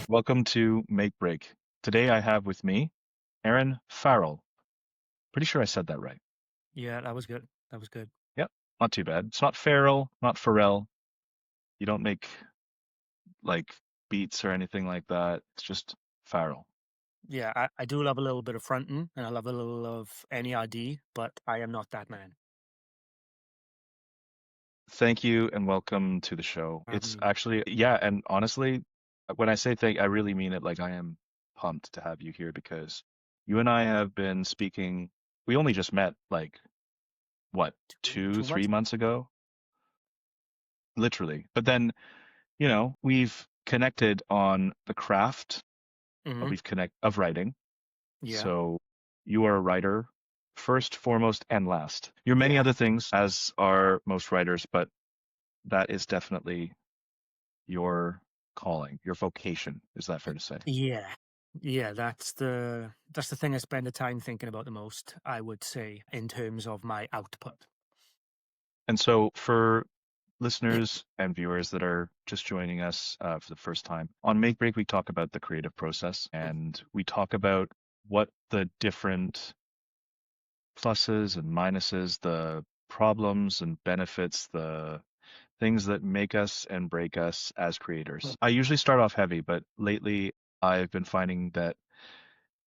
Welcome to Make Break. Today I have with me Aaron Farrell. Pretty sure I said that right. Yeah, that was good. That was good. Yep, not too bad. It's not Farrell, not Farrell. You don't make like beats or anything like that. It's just Farrell. Yeah, I do love a little bit of fronting and I love a little of NERD, but I am not that man. Thank you and welcome to the show. For having It's me. actually, yeah, and honestly, when I say thank, I really mean it. Like I am pumped to have you here because you and I have been speaking. We only just met like what, two, Two three months? months ago, literally. But then we've connected on the craft Mm-hmm. of writing. Yeah. So you are a writer first, foremost, and last. You're many Yeah. other things, as are most writers, but that is definitely your calling, your vocation. Is that fair to say? Yeah. Yeah, that's the thing I spend the time thinking about the most, I would say, in terms of my output. And so for listeners and viewers that are just joining us for the first time, on Make Break, we talk about the creative process and we talk about what the different pluses and minuses, the problems and benefits, the things that make us and break us as creators. I usually start off heavy, but lately I've been finding that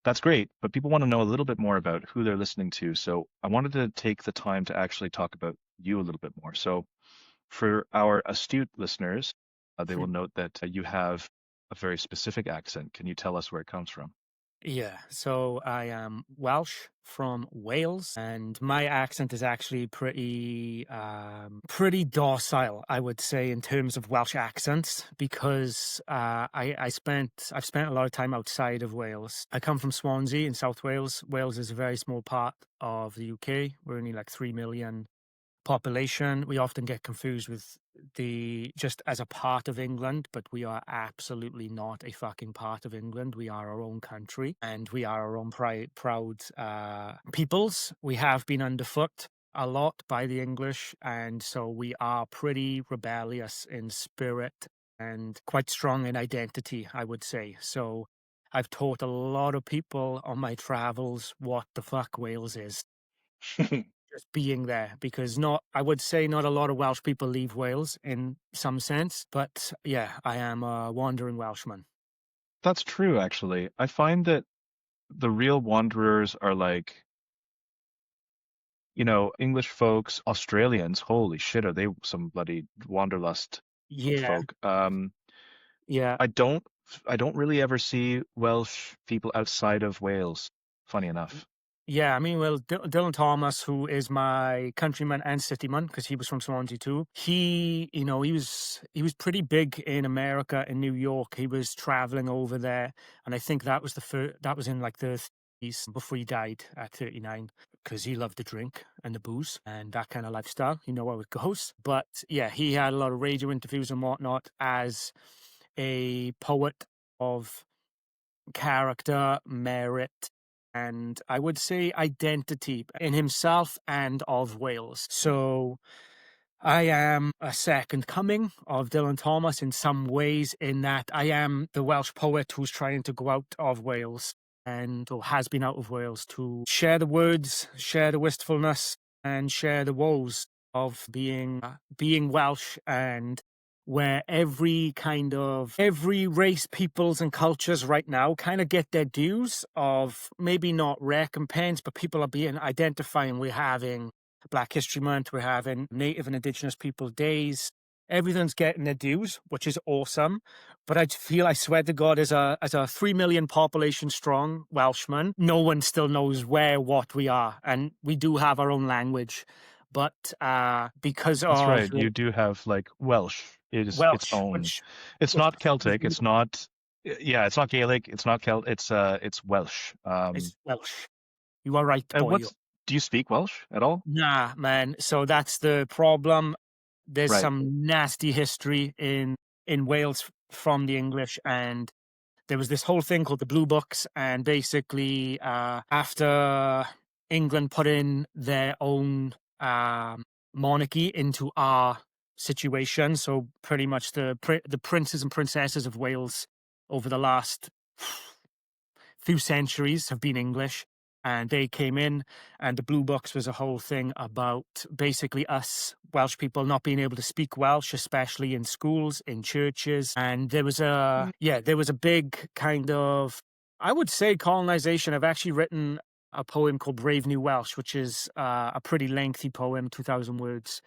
that's great, but people want to know a little bit more about who they're listening to. So I wanted to take the time to actually talk about you a little bit more. So for our astute listeners, they will note that you have a very specific accent. Can you tell us where it comes from? Yeah, so I am Welsh from Wales, and my accent is actually pretty docile, I would say, in terms of Welsh accents, because I've spent a lot of time outside of Wales. I come from Swansea in South Wales. Wales is a very small part of the UK. We're only like 3 million population. We often get confused with the just as a part of England, but we are absolutely not a fucking part of England. We are our own country and we are our own proud peoples. We have been underfoot a lot by the English, and so we are pretty rebellious in spirit and quite strong in identity, I would say. So I've taught a lot of people on my travels what the fuck Wales is, just being there, because not I would say not a lot of Welsh people leave Wales in some sense, but yeah, I am a wandering Welshman. That's true, actually. I find that the real wanderers are like, English folks, Australians, holy shit, are they some bloody wanderlust Yeah, folk. yeah. I don't I don't really ever see Welsh people outside of Wales, funny enough. Yeah, I mean, well, Dylan Thomas, who is my countryman and cityman, because he was from Swansea too. He was pretty big in America, in New York. He was traveling over there, and I think that was that was in like the 30s before he died at 39, because he loved the drink and the booze and that kind of lifestyle. You know how it goes. But yeah, he had a lot of radio interviews and whatnot as a poet of character, merit, and I would say identity in himself and of Wales. So I am a second coming of Dylan Thomas in some ways, in that I am the Welsh poet who's trying to go out of Wales and or has been out of Wales to share the words, share the wistfulness, and share the woes of being Welsh, and where every race, peoples, and cultures right now kind of get their dues of maybe not recompense, but people are being identifying. We're having Black History Month, we're having Native and Indigenous People Days. Everything's getting their dues, which is awesome. But I swear to God, as a 3 million population strong Welshman, no one still knows what we are, and we do have our own language. But because That's of right. You do have like Welsh. It is its Welsh, own. which It's which not Celtic. It's not. Yeah, it's not Gaelic. It's not It's Welsh. is Welsh. You are right, And boy. what's Do you speak Welsh at all? Nah, man. So that's the problem. There's Right. some nasty history in Wales from the English, and there was this whole thing called the Blue Books, and basically, after England put in their own monarchy into our situation, so pretty much the princes and princesses of Wales over the last few centuries have been English. And they came in, and the Blue Books was a whole thing about basically us Welsh people not being able to speak Welsh, especially in schools, in churches. And there was a big kind of, I would say, colonization. I've actually written a poem called Brave New Welsh, which is a pretty lengthy poem, 2,000 words,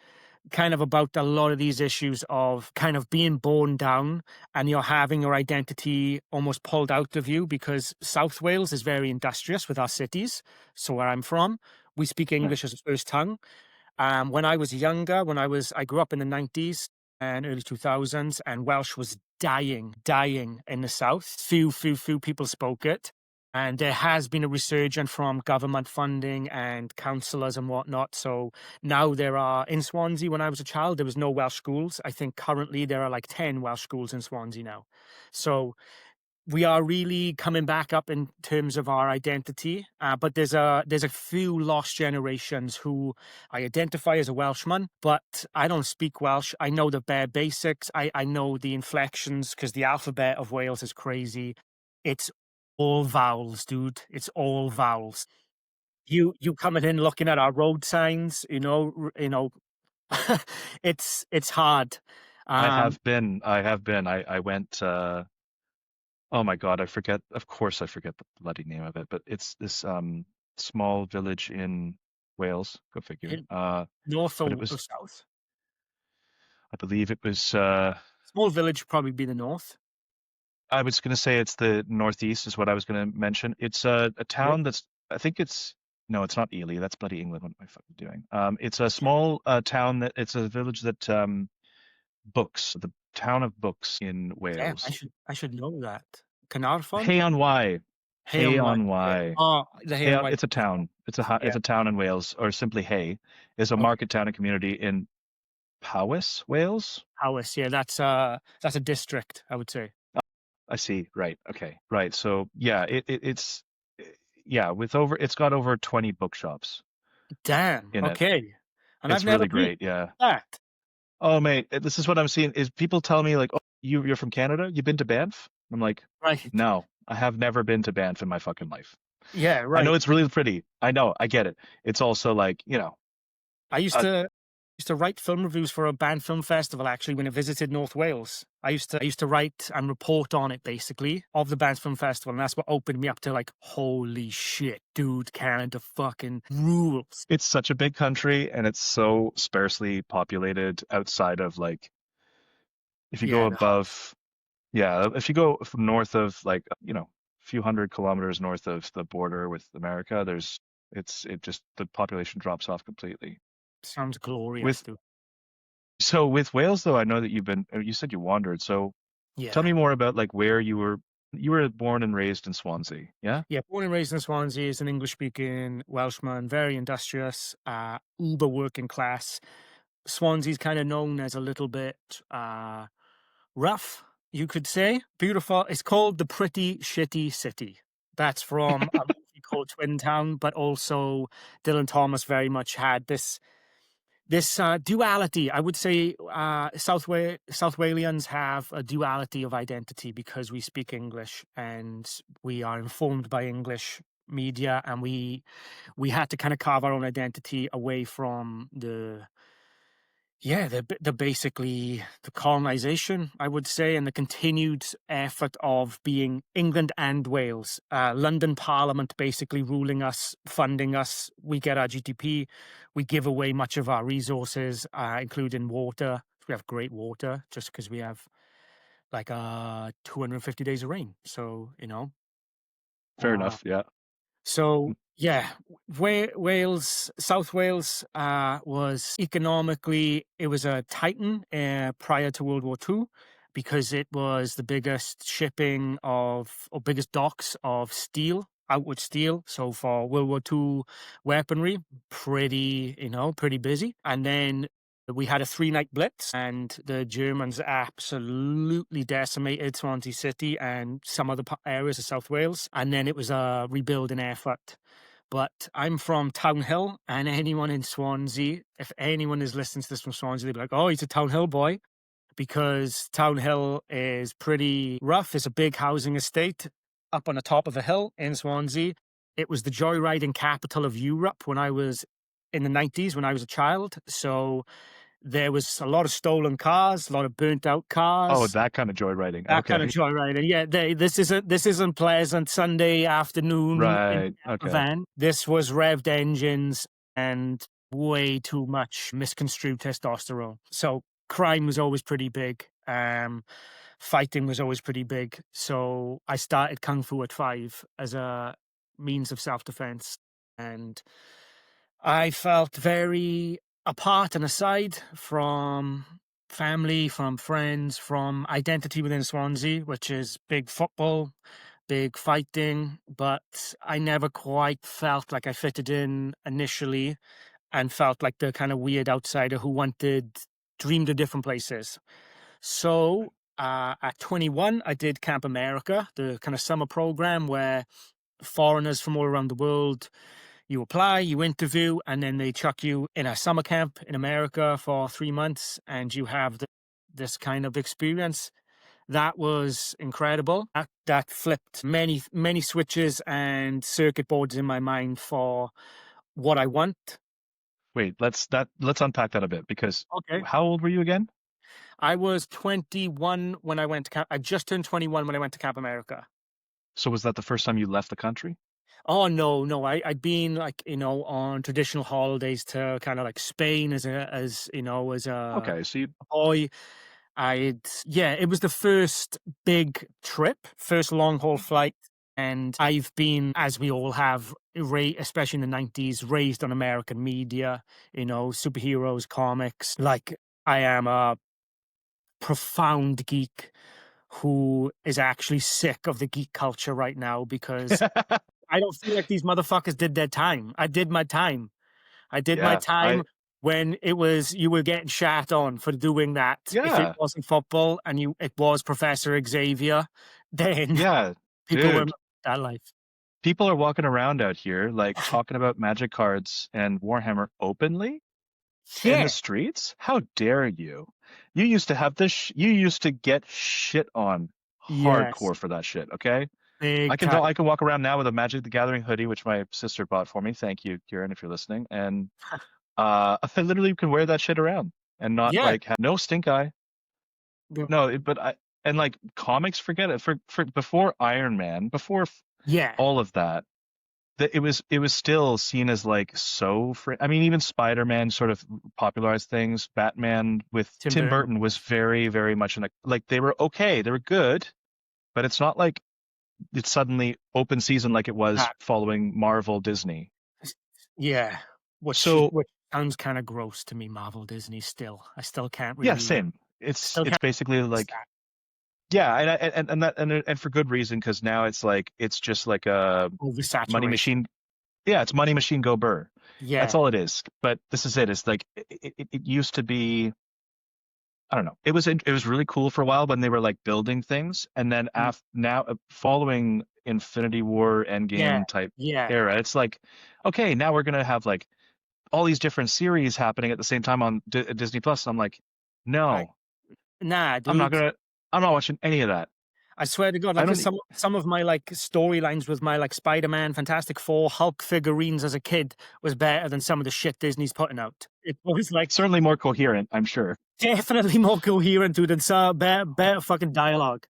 kind of about a lot of these issues of kind of being born down and you're having your identity almost pulled out of you, because South Wales is very industrious with our cities. So where I'm from, we speak Yeah. English as a first tongue. When I was younger, I grew up in the 90s and early 2000s, and Welsh was dying in the south. Few people spoke it. And there has been a resurgence from government funding and councillors and whatnot. So now in Swansea, when I was a child, there was no Welsh schools. I think currently there are like 10 Welsh schools in Swansea now. So we are really coming back up in terms of our identity, but there's a few lost generations who I identify as a Welshman, but I don't speak Welsh. I know the bare basics. I know the inflections, because the alphabet of Wales is crazy. It's all vowels, dude. It's all vowels. You coming in looking at our road signs, it's hard. I Um, have been. I have been. I went. Oh my God, I forget. Of course, I forget the bloody name of it. But it's this small village in Wales. Go figure. in north But it or was. south. I believe it was. Small village would probably be the north. I was going to say it's the northeast is what I was going to mention. It's a Okay. town that's. I think it's. No, it's not Ely. That's bloody England. What am I fucking doing? It's a small town that. It's a village that books. The town of Books in Damn, Wales. I should know that. Carnarfon? Hay on Wye. Hay Hay on Wye. on Okay. Wye. Oh, the Hay Hay on on, Wye. it's a town. Yeah. It's a town in Wales, or simply Hay, is a Okay. market town and community in Powys, Wales. Powys. Yeah, that's a district, I would say. I see. Right. Okay. Right. So yeah, it's yeah, it's got over 20 bookshops Damn. in it. Okay. And I've It's never really been great. Yeah. that. Oh mate, this is what I'm seeing is people tell me like, "Oh, you're from Canada? You've been to Banff?" I'm like, Right. "No, I have never been to Banff in my fucking life." Yeah, I know right. it's really pretty. I know, I get it. It's also like, I uh, used to write film reviews for a band film festival, actually, when I visited North Wales. I used to write and report on it, basically, of the band film festival, and that's what opened me up to like, holy shit, dude, Canada fucking rules. it's such a big country and it's so sparsely populated outside of like if you go Yeah, the hub. above yeah if you go north of like a few hundred kilometers north of the border with America it just the population drops off completely Sounds glorious, with dude. so with Wales though I know that you said you wandered so tell Yeah. me more about like where you were born and raised in Swansea, yeah. Yeah, born and raised in Swansea, is an English-speaking Welshman, very industrious, uber working class. Swansea's kind of known as a little bit rough, you could say. Beautiful. It's called the Pretty Shitty City. That's from a movie called Twin Town, but also Dylan Thomas very much had this duality. I would say South Walians have a duality of identity because we speak English and we are informed by English media, and we had to kind of carve our own identity away from the basically the colonization, I would say, and the continued effort of being England and Wales. London Parliament basically ruling us, funding us. We get our GDP. We give away much of our resources, including water. We have great water just because we have like 250 days of rain. So, Fair uh, enough, yeah. so yeah, Wales, South Wales, was economically it was a titan prior to World War II, because it was the biggest shipping of or biggest docks of steel, outward steel. So for World War II weaponry, pretty busy. And then we had a 3-night blitz, and the Germans absolutely decimated Swansea City and some other areas of South Wales. And then it was a rebuilding effort. But I'm from Town Hill, and anyone in Swansea, if anyone is listening to this from Swansea, they'll be like, "Oh, he's a Town Hill boy." because Town Hill is pretty rough. It's a big housing estate up on the top of a hill in Swansea. It was the joyriding capital of Europe when I was in the 90s, when I was a child. So there was a lot of stolen cars, a lot of burnt out Oh, cars, that kind of joyriding. that kind of Okay. joyriding. Yeah, this isn't pleasant Sunday afternoon in Right. a Okay. van. This was revved engines and way too much misconstrued testosterone. So crime was always pretty big. Fighting was always pretty big. So I started kung fu at 5 as a means of self-defense, and I felt very apart and aside from family, from friends, from identity within Swansea, which is big football, big fighting. But I never quite felt like I fitted in initially, and felt like the kind of weird outsider who dreamed of different places. So at 21, I did Camp America, the kind of summer program where foreigners from all around the world, you apply, you interview, and then they chuck you in a summer camp in America for 3 months, and you have this kind of experience. That was incredible. That flipped many switches and circuit boards in my mind for what I want. Wait, let's unpack that a bit because Okay. how old were you again? I was 21 when I went to camp. I just turned 21 when I went to Camp America. So was that the first time you left the country? Oh no. I'd been like, on traditional holidays to kind of like Spain as a Okay, so you boy. It was the first big trip, first long haul flight. And I've been, as we all have, especially in the 90s, raised on American media, superheroes, comics. Like, I am a profound geek who is actually sick of the geek culture right now, because I don't feel like these motherfuckers did their time. I did my time. I did my yeah, time when you were getting shat on for doing that. If it yeah, wasn't football and it was Professor Xavier, then yeah, people were dude. that life. People are walking around out here like talking about magic cards and Warhammer openly in the Yeah. streets. How dare you? You used to have you used to get shit on Yes. hardcore for that shit, okay? Big time. I can walk around now with a Magic the Gathering hoodie, which my sister bought for me. Thank you, Kieran, if you're listening. And I literally can wear that shit around and not Yeah. like have no stink eye. No, but I and like comics, forget it. For before Iron Man, before Yeah. all of that, it was still seen as like I mean, even Spider-Man sort of popularized things. Batman with Tim Tim Burton. Burton was very, very much in a, like they were okay, they were good, but it's not like it's suddenly open season like it was Ah, following Marvel Disney. yeah. So Which sounds kind of gross to me, Marvel Disney still. I still can't yeah, really same. still It's can't basically like understand. yeah, and for good reason because now it's like it's just like a money Oversaturation. machine. Yeah, it's money machine go burr. That's Yeah. all it is. But this is it. It's like it used to be. I don't know. It was really cool for a while when they were like building things, and then Mm. after now following Infinity War Yeah. Endgame type Yeah. era, it's like okay, now we're gonna have like all these different series happening at the same time on Disney Plus. And I'm like, Like, no, nah, I'm not dude. gonna. I'm not watching any of that. I swear to God, I like don't. some of my like storylines with my like Spider-Man, Fantastic Four, Hulk figurines as a kid was better than some of the shit Disney's putting out. It was like Certainly more coherent, I'm sure. definitely more coherent, dude, and so better fucking dialogue.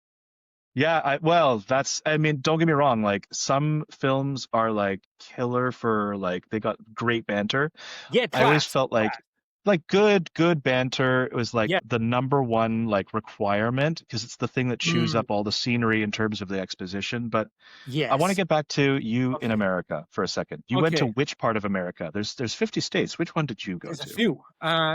Yeah, well, that's, I mean, don't get me wrong, like some films are like killer for like they got great banter. Yeah, I always class. felt like good banter. It was like Yeah. the number one like requirement because it's the thing that chews Mm, up all the scenery in terms of the exposition. But I want to yes. get back to you in Okay. America for a second. You went to Okay. which part of America? There's 50 states. Which one did you go There's a to? few.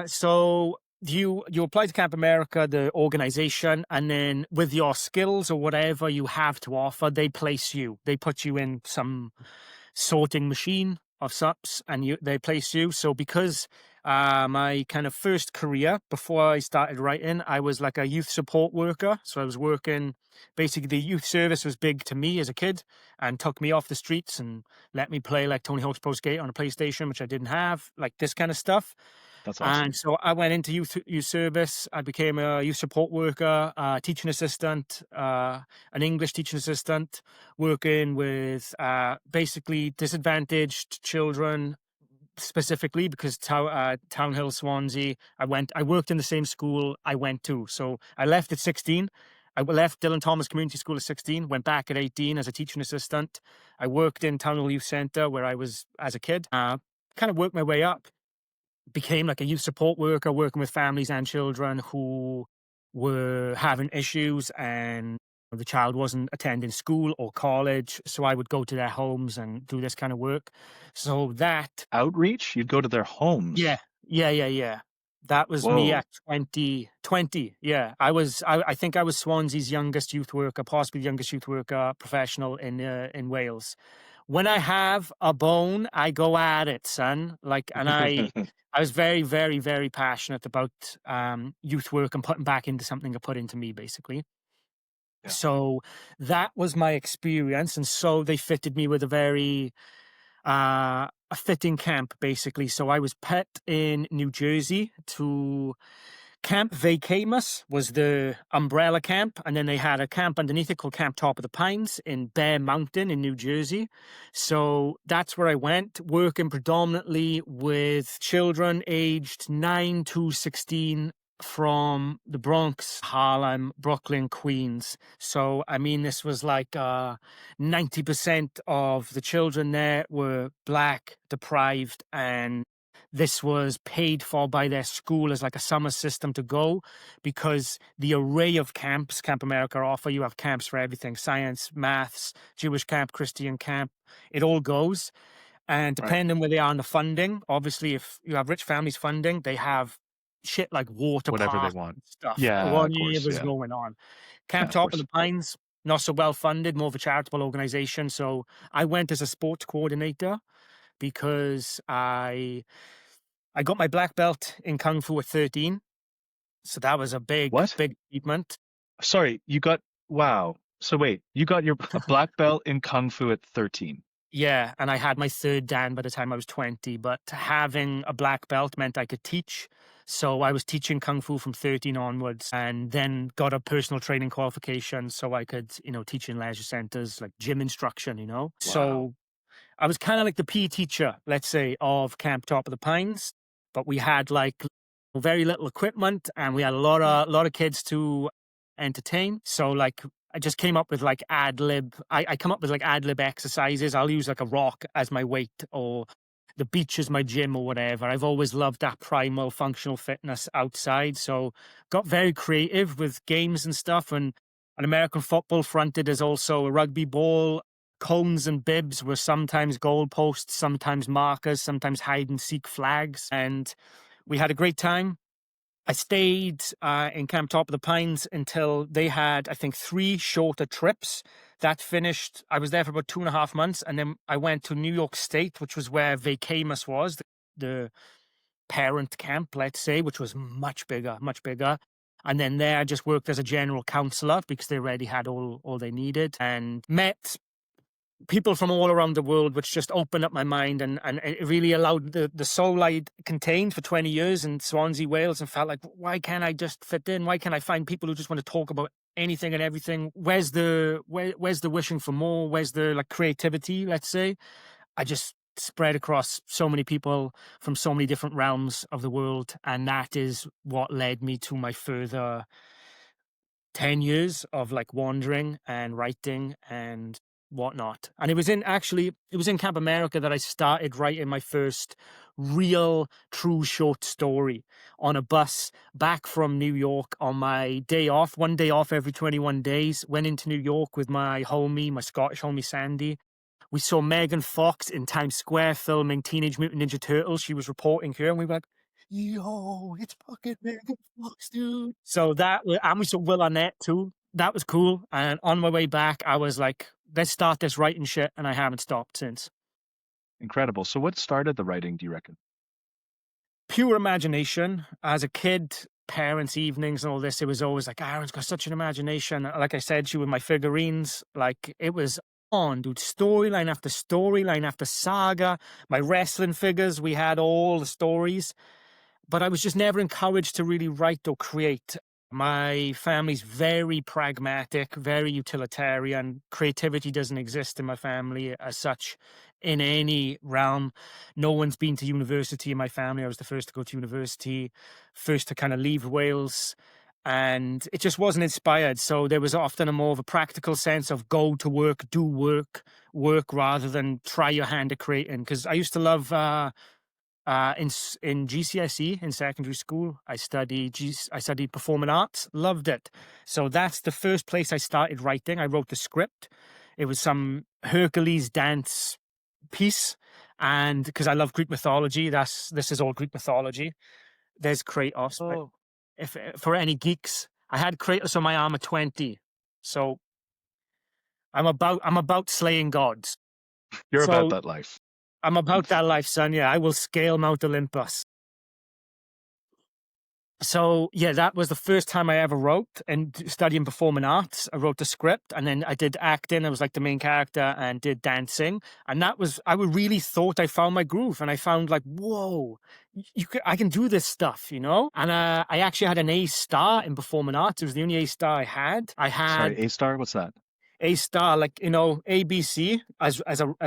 So you apply to Camp America, the organization, and then with your skills or whatever you have to offer, they place you. They put you in some sorting machine of sorts, and they place you. So because my kind of first career before I started writing, I was like a youth support worker. So I was working, basically the youth service was big to me as a kid and took me off the streets and let me play like Tony Hawk's Pro Skate on a PlayStation, which I didn't have, like this kind of stuff. That's awesome. And so I went into youth service. I became a youth support worker, teaching assistant, an English teaching assistant, working with basically disadvantaged children specifically because Townhill, Swansea. I worked in the same school I went to. So I left at 16. I left Dylan Thomas Community School at 16, went back at 18 as a teaching assistant. I worked in Townhill Youth Centre where I was as a kid. Kind of worked my way up, became like a youth support worker, working with families and children who were having issues and the child wasn't attending school or college. So I would go to their homes and do this kind of work. So that, Outreach? You'd go to their yeah, homes. yeah. That was me Whoa. at 2020. Yeah, I think I was Swansea's youngest youth worker, possibly the youngest youth worker professional in Wales. When I have a bone, I go at it, son. Like, and I was very, very, very passionate about youth work and putting back into something that put into me, basically. Yeah. So that was my experience, and so they fitted me with a fitting camp, basically. So I was put in New Jersey to Camp Vacamus was the umbrella camp, and then they had a camp underneath it called Camp Top of the Pines in Bear Mountain in New Jersey. So that's where I went, working predominantly with children aged 9 to 16 from the Bronx, Harlem, Brooklyn, Queens. So, I mean, this was like 90% of the children there were Black, deprived, and this was paid for by their school as like a summer system to go, because the array of camps Camp America offer, you have camps for everything: science, maths, Jewish camp, Christian camp, it all goes. And Right. depending where they are on the funding, obviously if you have rich families funding, they have shit like water Whatever they parks want. and stuff, Yeah, of course. whatever's Yeah. going on. Yeah, Camp of Top of the course. Pines, not so well funded, more of a charitable organization. So I went as a sports coordinator because I got my black belt in Kung Fu at 13. So that was a big, What? big achievement. Sorry, you got, wow. So wait, you got a black belt in Kung Fu at 13. Yeah. And I had my third Dan by the time I was 20. But having a black belt meant I could teach. So I was teaching Kung Fu from 13 onwards, and then got a personal training qualification so I could, teach in leisure centers, like gym instruction. Wow. So I was kind of like the PE teacher, let's say, of Camp Top of the Pines, but we had like very little equipment, and we had a lot Yeah. of kids to entertain. So like I just came up with like ad lib. I come up with like ad lib exercises. I'll use like a rock as my weight, or the beach as my gym, or whatever. I've always loved that primal functional fitness outside. So got very creative with games and stuff. And an American football fronted as also a rugby ball. Cones and bibs were sometimes goalposts, sometimes markers, sometimes hide and seek flags. And we had a great time. I stayed in Camp Top of the Pines until they had, I think, 3 shorter trips. That finished, I was there for about 2.5 months. And then I went to New York State, which was where Vacamus was, the parent camp, let's say, which was much bigger, much bigger. And then there I just worked as a general counselor because they already had all they needed, and met people from all around the world, which just opened up my mind, and it really allowed the soul I'd contained for 20 years in Swansea, Wales, and felt like, why can't I just fit in? Why can't I find people who just want to talk about anything and everything? Where's the wishing for more? Where's the like creativity, let's say? I just spread across so many people from so many different realms of the world, and that is what led me to my further 10 years of like wandering and writing and whatnot. And it was in Camp America that I started writing my first real true short story on a bus back from New York on my day off, one day off every 21 days. Went into New York with my Scottish homie Sandy. We saw Megan Fox in Times Square filming Teenage Mutant Ninja Turtles. She was reporting here, and we were like, yo, it's fucking Megan Fox, dude. So and we saw Will Arnett too. That was cool. And on my way back, I was like, let's start this writing shit. And I haven't stopped since. Incredible. So what started the writing, do you reckon? Pure imagination. As a kid, parents' evenings and all this, it was always like, Aaron's got such an imagination. Like I said, she was my figurines. Like it was on, dude. Storyline after storyline after saga. My wrestling figures, we had all the stories. but I was just never encouraged to really write or create. My family's very pragmatic, very utilitarian. Creativity doesn't exist in my family as such in any realm. No one's been to university in my family. I was the first to go to university, first to kind of leave Wales. And it just wasn't inspired. So there was often a more of a practical sense of go to work, do work rather than try your hand at creating. Because I used to love in GCSE in secondary school, I studied performing arts, loved it. So that's the first place I started writing. I wrote the script. It was some Hercules dance piece, and because I love Greek mythology, this is all Greek mythology. There's Kratos. Oh, If for any geeks, I had Kratos on my arm at 20, so I'm about slaying gods. you're about So that life. I'm about that life, son. Yeah, I will scale Mount Olympus. So yeah, that was the first time I ever wrote, and studying performing arts. I wrote the script, and then I did acting. I was like the main character and did dancing. And I really thought I found my groove, and I found like, whoa, I can do this stuff, you know? And I actually had an A star in performing arts. It was the only A star I had. Sorry, A star. What's that? A star, like, you know, ABC as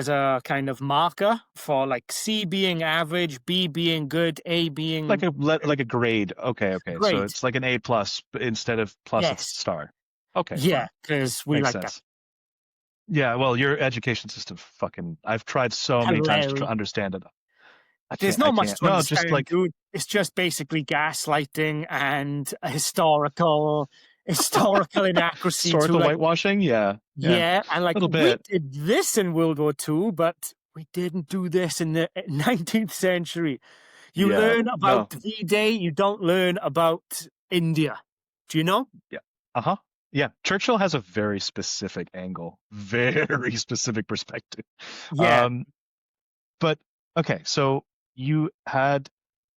a kind of marker for like C being average, B being good, A being Like a grade. Okay. So great. it's like an A plus, but instead of plus, it's Yes. star. Okay, Yeah, fine. because we Makes like that. sense. Yeah, well, your education system fucking. I've tried so many times to Hilarious. understand it. I There's can't. I not much can't. to No, just understand, like dude. It's just basically gaslighting and a historical inaccuracy to historical like, whitewashing. Yeah, a yeah, and like little we bit. did this in World War II, but we didn't do this in the 19th century. You Yeah, learn about no, V-Day, you don't learn about India. Do you know? yeah, uh-huh. Yeah, Churchill has a very specific angle, very specific perspective. Yeah. Um, but okay, so you had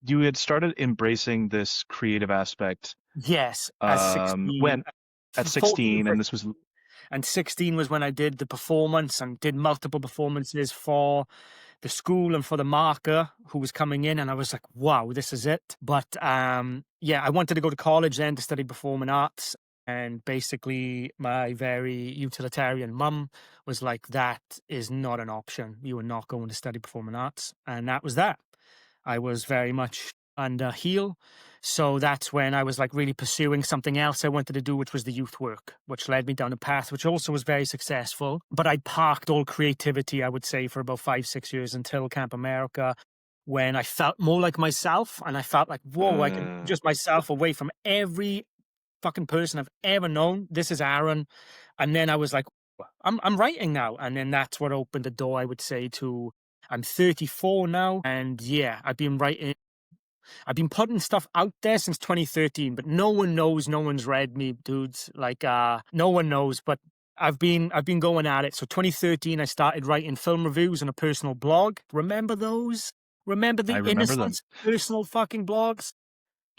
you had started embracing this creative aspect Yes, as 16, when at 14, 16, and this was and 16 was when I did the performance and did multiple performances for the school and for the marker who was coming in. And I was like, wow, this is it. But yeah, I wanted to go to college then to study performing arts. And basically, my very utilitarian mum was like, that is not an option. You are not going to study performing arts. And that was that. I was very much under heel. So that's when I was like really pursuing something else I wanted to do, which was the youth work, which led me down a path which also was very successful. But I parked all creativity, I would say, for about 5-6 years until Camp America, when I felt more like myself. And I felt like, whoa, I can just myself away from every fucking person I've ever known. This is Aaron. And then I was like, I'm writing now. And then that's what opened the door, I would say, to I'm 34 now. And yeah, I've been writing. I've been putting stuff out there since 2013, but no one knows. No one's read me, dudes. Like, no one knows, but I've been going at it. So 2013, I started writing film reviews on a personal blog. Remember those? Remember the I remember them. innocent personal fucking blogs?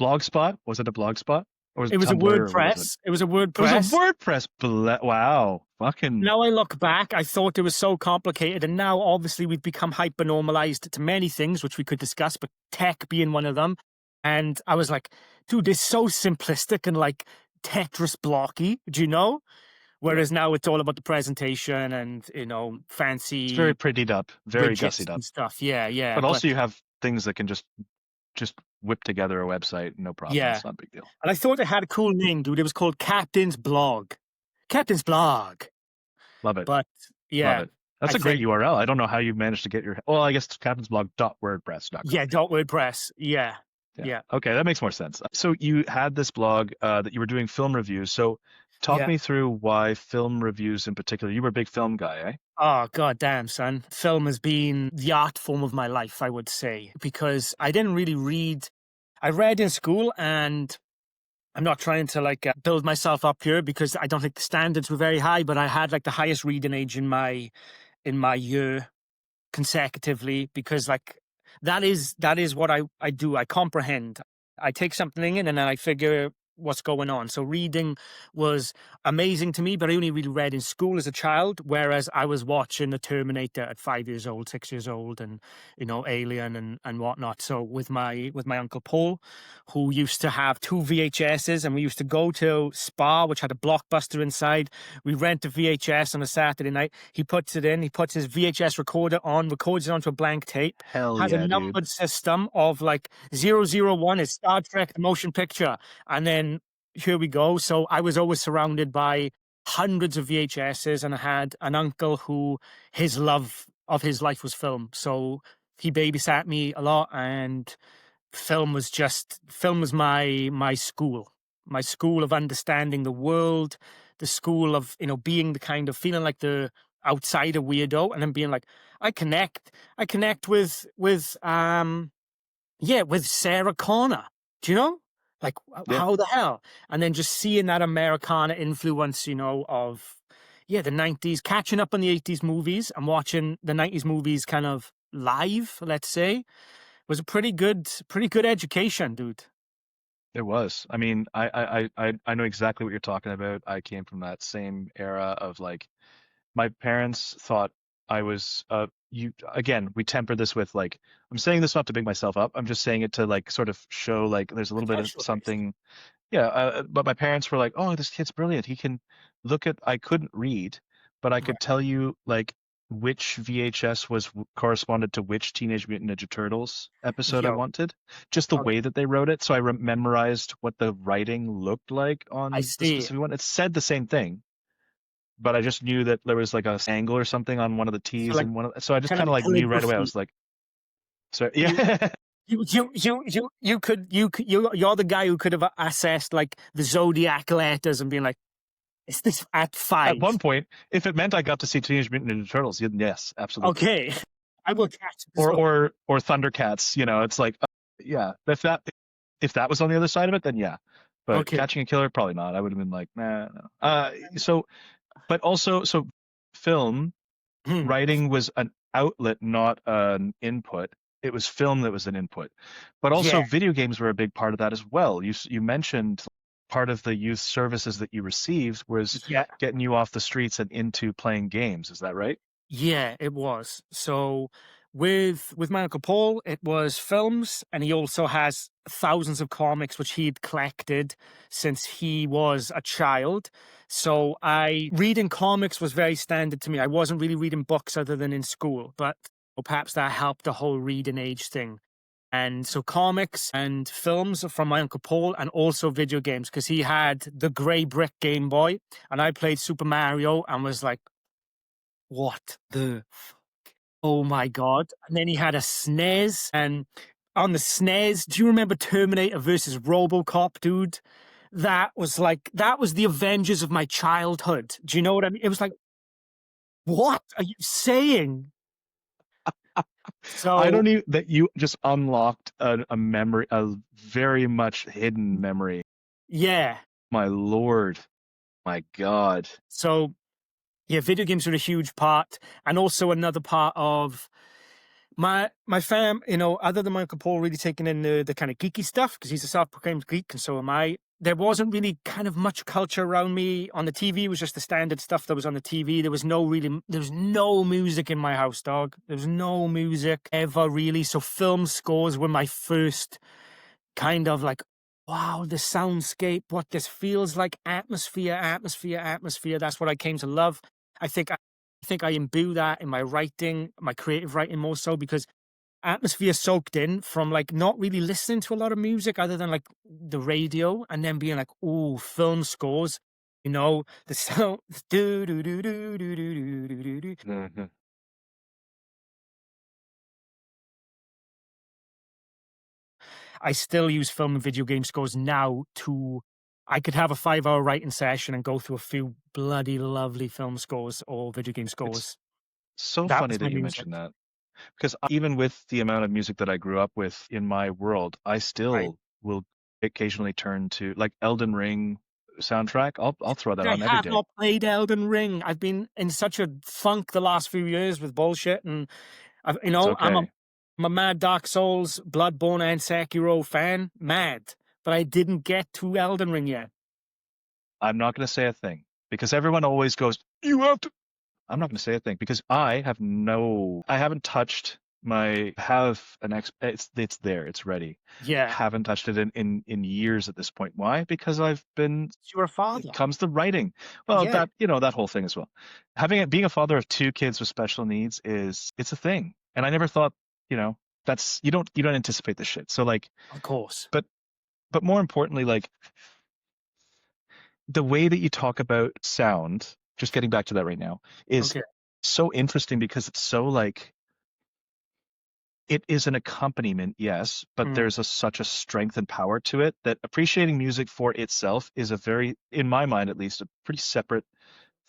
Blogspot? Was it a Blogspot? Or was It it was a Tumblr or what was it? WordPress. It was a It was a WordPress. WordPress. Wow. Fucking Now I look back, I thought it was so complicated, and now obviously we've become hyper normalized to many things, which we could discuss, but tech being one of them. And I was like, dude, it's so simplistic and like Tetris blocky, do you know? Whereas now it's all about the presentation and, you know, it's very fancy prettied up, very widgets gussied up. and stuff. Yeah. But also you have things that can just whip together a website, no problem. Yeah. It's not a big deal. And I thought it had a cool name, dude. It was called Captain's Blog. Captain's Blog. Love it. But yeah. Love it. That's a great URL. I don't know how you managed to get your, well, I guess it's captainsblog.wordpress.com. Yeah, .wordpress. Yeah. Okay, that makes more sense. So you had this blog that you were doing film reviews. So talk me through why film reviews in particular. You were a big film guy, eh? Oh, god damn, son. Film has been the art form of my life, I would say, because I didn't really read. I read in school, and I'm not trying to like build myself up here because I don't think the standards were very high, but I had like the highest reading age in my year consecutively, because like that is what I do. I comprehend. I take something in and then I figure what's going on. So reading was amazing to me, but I only really read in school as a child, whereas I was watching The Terminator at 5 years old, 6 years old, and Alien and whatnot. So with my uncle Paul, who used to have 2 VHSs, and we used to go to Spa, which had a Blockbuster inside. We rent a VHS on a Saturday night. He puts it in, he puts his VHS recorder on, records it onto a blank tape, Hell has a yeah, dude. numbered system of like 001 is Star Trek the motion picture, and then here we go. So I was always surrounded by hundreds of VHSs, and I had an uncle who his love of his life was film. So he babysat me a lot, and film was my school of understanding the world, the school of being the kind of feeling like the outsider weirdo, and then being like, I connect with Sarah Connor. Do you know? Like, Yeah, how the hell? And then just seeing that Americana influence, of, the 90s, catching up on the 80s movies and watching the 90s movies kind of live, let's say, was a pretty good education, dude. it was. I mean, I know exactly what you're talking about. I came from that same era of like my parents thought I was you again, we temper this with like I'm saying this not to big myself up. I'm just saying it to like sort of show like there's a little bit of Contextualized. something. Yeah, but my parents were like, "Oh, this kid's brilliant. He can look at." I couldn't read, but I could Right. tell you like which VHS was corresponded to which Teenage Mutant Ninja Turtles episode I Yo, wanted. Just the way okay. that they wrote it, so I memorized what the writing looked like I on the see. specific one. It said the same thing, but I just knew that there was like a angle or something on one of the So T's like and one of, so I just kind of kind of the like knew right away. I calligraphy. was like, so You yeah. you're the guy who could have assessed like the zodiac letters and been like, is this at At 5? one point, if it meant I got to see Teenage Mutant Ninja Turtles, yes, absolutely. Okay. I will catch this or one. or Thundercats. It's like yeah, if that was on the other side of it, then yeah. But Okay. catching a killer, probably not. I would have been like, nah, no. So but also so film Hmm. writing was an outlet, not an input. It was film that was an input, but also Yeah. video games were a big part of that as well. You mentioned part of the youth services that you received was Yeah. getting you off the streets and into playing games. Is that right? Yeah, it was. So with my Uncle Paul, it was films, and he also has thousands of comics which he'd collected since he was a child. So I reading comics was very standard to me. I wasn't really reading books other than in school, but perhaps that helped the whole reading age thing. And so comics and films from my Uncle Paul, and also video games, because he had the grey brick Game Boy, and I played Super Mario and was like, what the oh my God. And then he had a SNES. And on the SNES, do you remember Terminator versus Robocop, dude? That was the Avengers of my childhood. Do you know what I mean? It was like, what are you saying? I So, don't even that you just unlocked a memory, a very much hidden memory. yeah. My Lord, my God. So, yeah, video games were a huge part. And also another part of my fam, other than Michael Paul really taking in the kind of geeky stuff, because he's a self-proclaimed geek and so am I, there wasn't really kind of much culture around me on the TV. It was just the standard stuff that was on the TV. There was no music in my house, dog. There was no music ever really. So film scores were my first kind of like, wow, the soundscape, what this feels like, atmosphere. That's what I came to love. I think I imbue that in my writing, my creative writing more so, because atmosphere soaked in from like not really listening to a lot of music other than like the radio, and then being like, oh, film scores, the sound. Do do do do do do do do do. Mhm. I still use film and video game scores now to. I could have a 5-hour writing session and go through a few bloody lovely film scores or video game It's scores. so That funny was my that you music, mentioned that because even with the amount of music that I grew up with in my world, I right? still will occasionally turn to like Elden Ring soundtrack. I'll throw that I on every have day. not played Elden Ring. I've been in such a funk the last few years with bullshit, and It's I'm a okay. I'm a mad Dark Souls, Bloodborne, and Sekiro fan. Mad. but I didn't get to Elden Ring yet. I'm not going to say a thing because everyone always goes, you have to. I'm not going to say a thing because I haven't touched it's there, it's ready. Yeah, Haven't touched it in years at this point. Why? Because I've been, you're a it father. comes to writing. Well, Yeah, that whole thing as well. Being a father of two kids with special needs it's a thing. And I never thought, you know, you don't anticipate this shit. So like, of course. but, but more importantly, like, the way that you talk about sound, just getting back to that right now, is Okay. so interesting because it's so like it is an accompaniment, yes, but Mm. there's such a strength and power to it that appreciating music for itself is in my mind at least, a pretty separate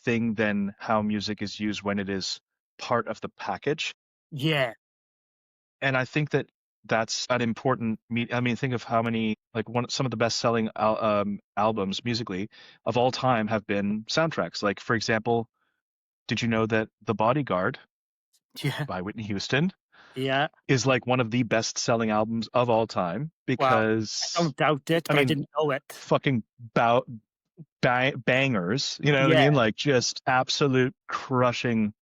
thing than how music is used when it is part of the package. Yeah. And I think that that's an important I mean, think of how many like some of the best selling albums musically of all time have been soundtracks. Like for example, did you know that The Bodyguard Yeah. by Whitney Houston Yeah. is like one of the best selling albums of all time? Well, I Because don't doubt it, I but I mean, didn't know it. fucking bangers, you know what I Yeah. mean? Like just absolute crushing.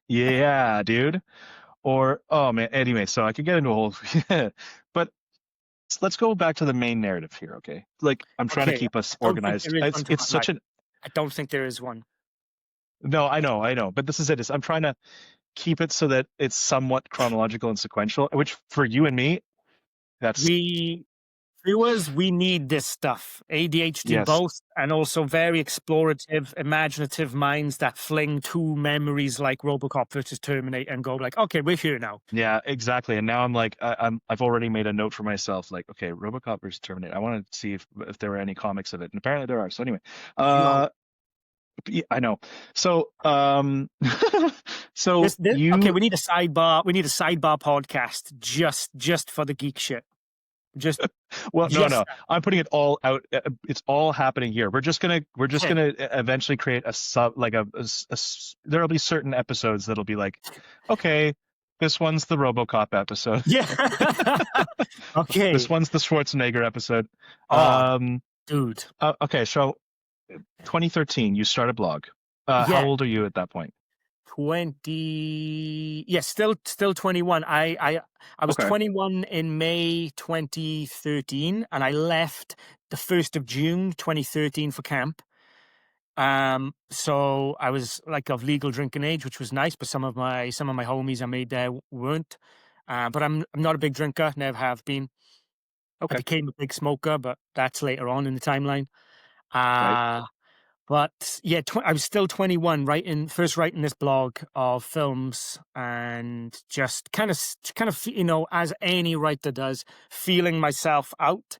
Yeah, dude. Or oh man, anyway, so I could get into a whole but let's go back to the main narrative here, okay? Like I'm trying to Okay. keep I us don't think organized. there is one It's tonight. such an I don't think there is one. no, I know, but this is it. I'm trying to keep it so that it's somewhat chronological and sequential, which for you and me, that's We viewers, we need this stuff. ADHD yes. both, and also very explorative, imaginative minds that fling to memories like RoboCop versus Terminator and go like, okay, we're here now. Yeah, exactly. And now I'm like, I've already made a note for myself, like, okay, RoboCop versus Terminator. I want to see if there were any comics of it, and apparently there are. So anyway, Yo, yeah, I know. So, so this okay, you, we need a sidebar. We need a sidebar podcast just for the geek shit. Just well, no, just I'm putting it all out. It's all happening here. We're just that. gonna eventually create a sub, like there'll be certain episodes that'll be like, okay, this one's the RoboCop episode. Yeah. This Okay. one's the Schwarzenegger episide. Oh, dude. Okay, so 2013, you start a blog. How Yeah. old are you at that point? 20, yeah, still 21. I was Okay, 21 in May 2013, and I left the 1st of June 2013 for camp. So I was like of legal drinking age, which was nice, but some of my homies I made there weren't. But I'm not a big drinker, never have been. I okay, became a big smoker, but that's later on in the timeline. right. Uh But yeah, I was still 21, writing this blog of films, and just kind of, as any writer does, feeling myself out.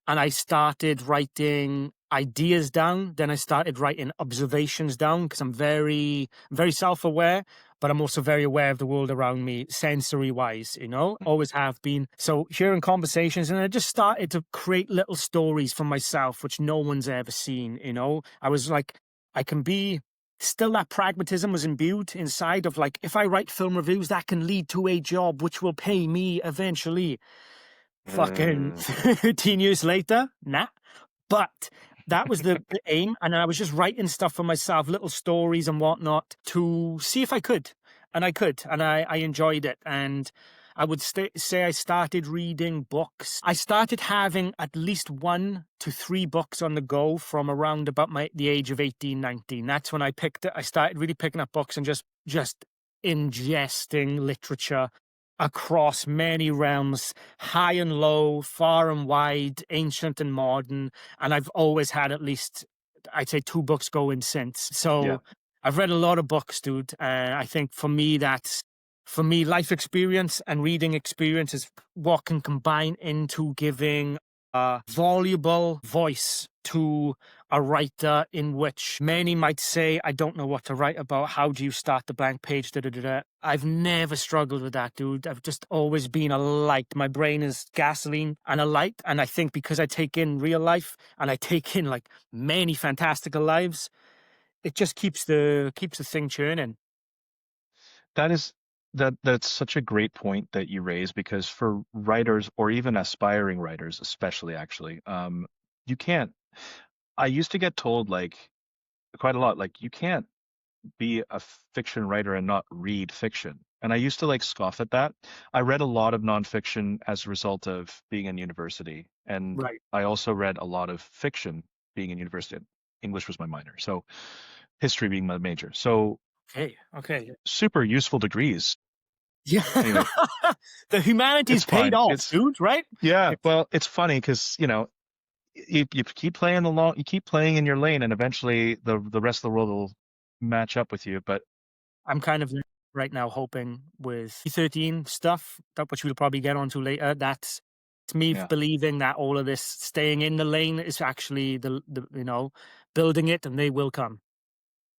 And I started writing ideas down. Then I started writing observations down because I'm very, very self-aware, but I'm also very aware of the world around me, sensory-wise, always have been. So hearing conversations, and I just started to create little stories for myself, which no one's ever seen. I was like, I can be... Still, that pragmatism was imbued inside of like, if I write film reviews, that can lead to a job which will pay me eventually. Fucking Uh, 13 years later, nah. But that was the aim. And I was just writing stuff for myself, little stories and whatnot, to see if I could. And I could. And I enjoyed it. And I would say I started reading books. I started having at least 1 to 3 books on the go from around about the age of 18, 19. That's when I started really picking up books and just ingesting literature across many realms, high and low, far and wide, ancient and modern. And I've always had at least, I'd say, 2 books going since. yeah. So I've read a lot of books, dude. I think for me, life experience and reading experience is what can combine into giving a voluble voice to a writer, in which many might say, I don't know what to write about. How do you start the blank page? Da, da, da, da. I've never struggled with that, dude. I've just always been a light. My brain is gasoline and a light. And I think because I take in real life and I take in like many fantastical lives, it just keeps the thing churning. That is that's such a great point that you raise because for writers or even aspiring writers, especially actually, you can't. I used to get told like quite a lot, like you can't be a fiction writer and not read fiction. And I used to like scoff at that. I read a lot of nonfiction as a result of being in university, and Right. I also read a lot of fiction being in university. English was my minor, so history being my major. So Okay. Okay. super useful degrees. Yeah. Anyway, The humanities it's paid fine. off, It's dude, right? yeah. It's, Well, it's funny because you keep playing you keep playing in your lane, and eventually the rest of the world will match up with you. But I'm kind of right now hoping with 13 stuff, that which we'll probably get onto later, that's it's me yeah. believing that all of this staying in the lane is actually the building it and they will come.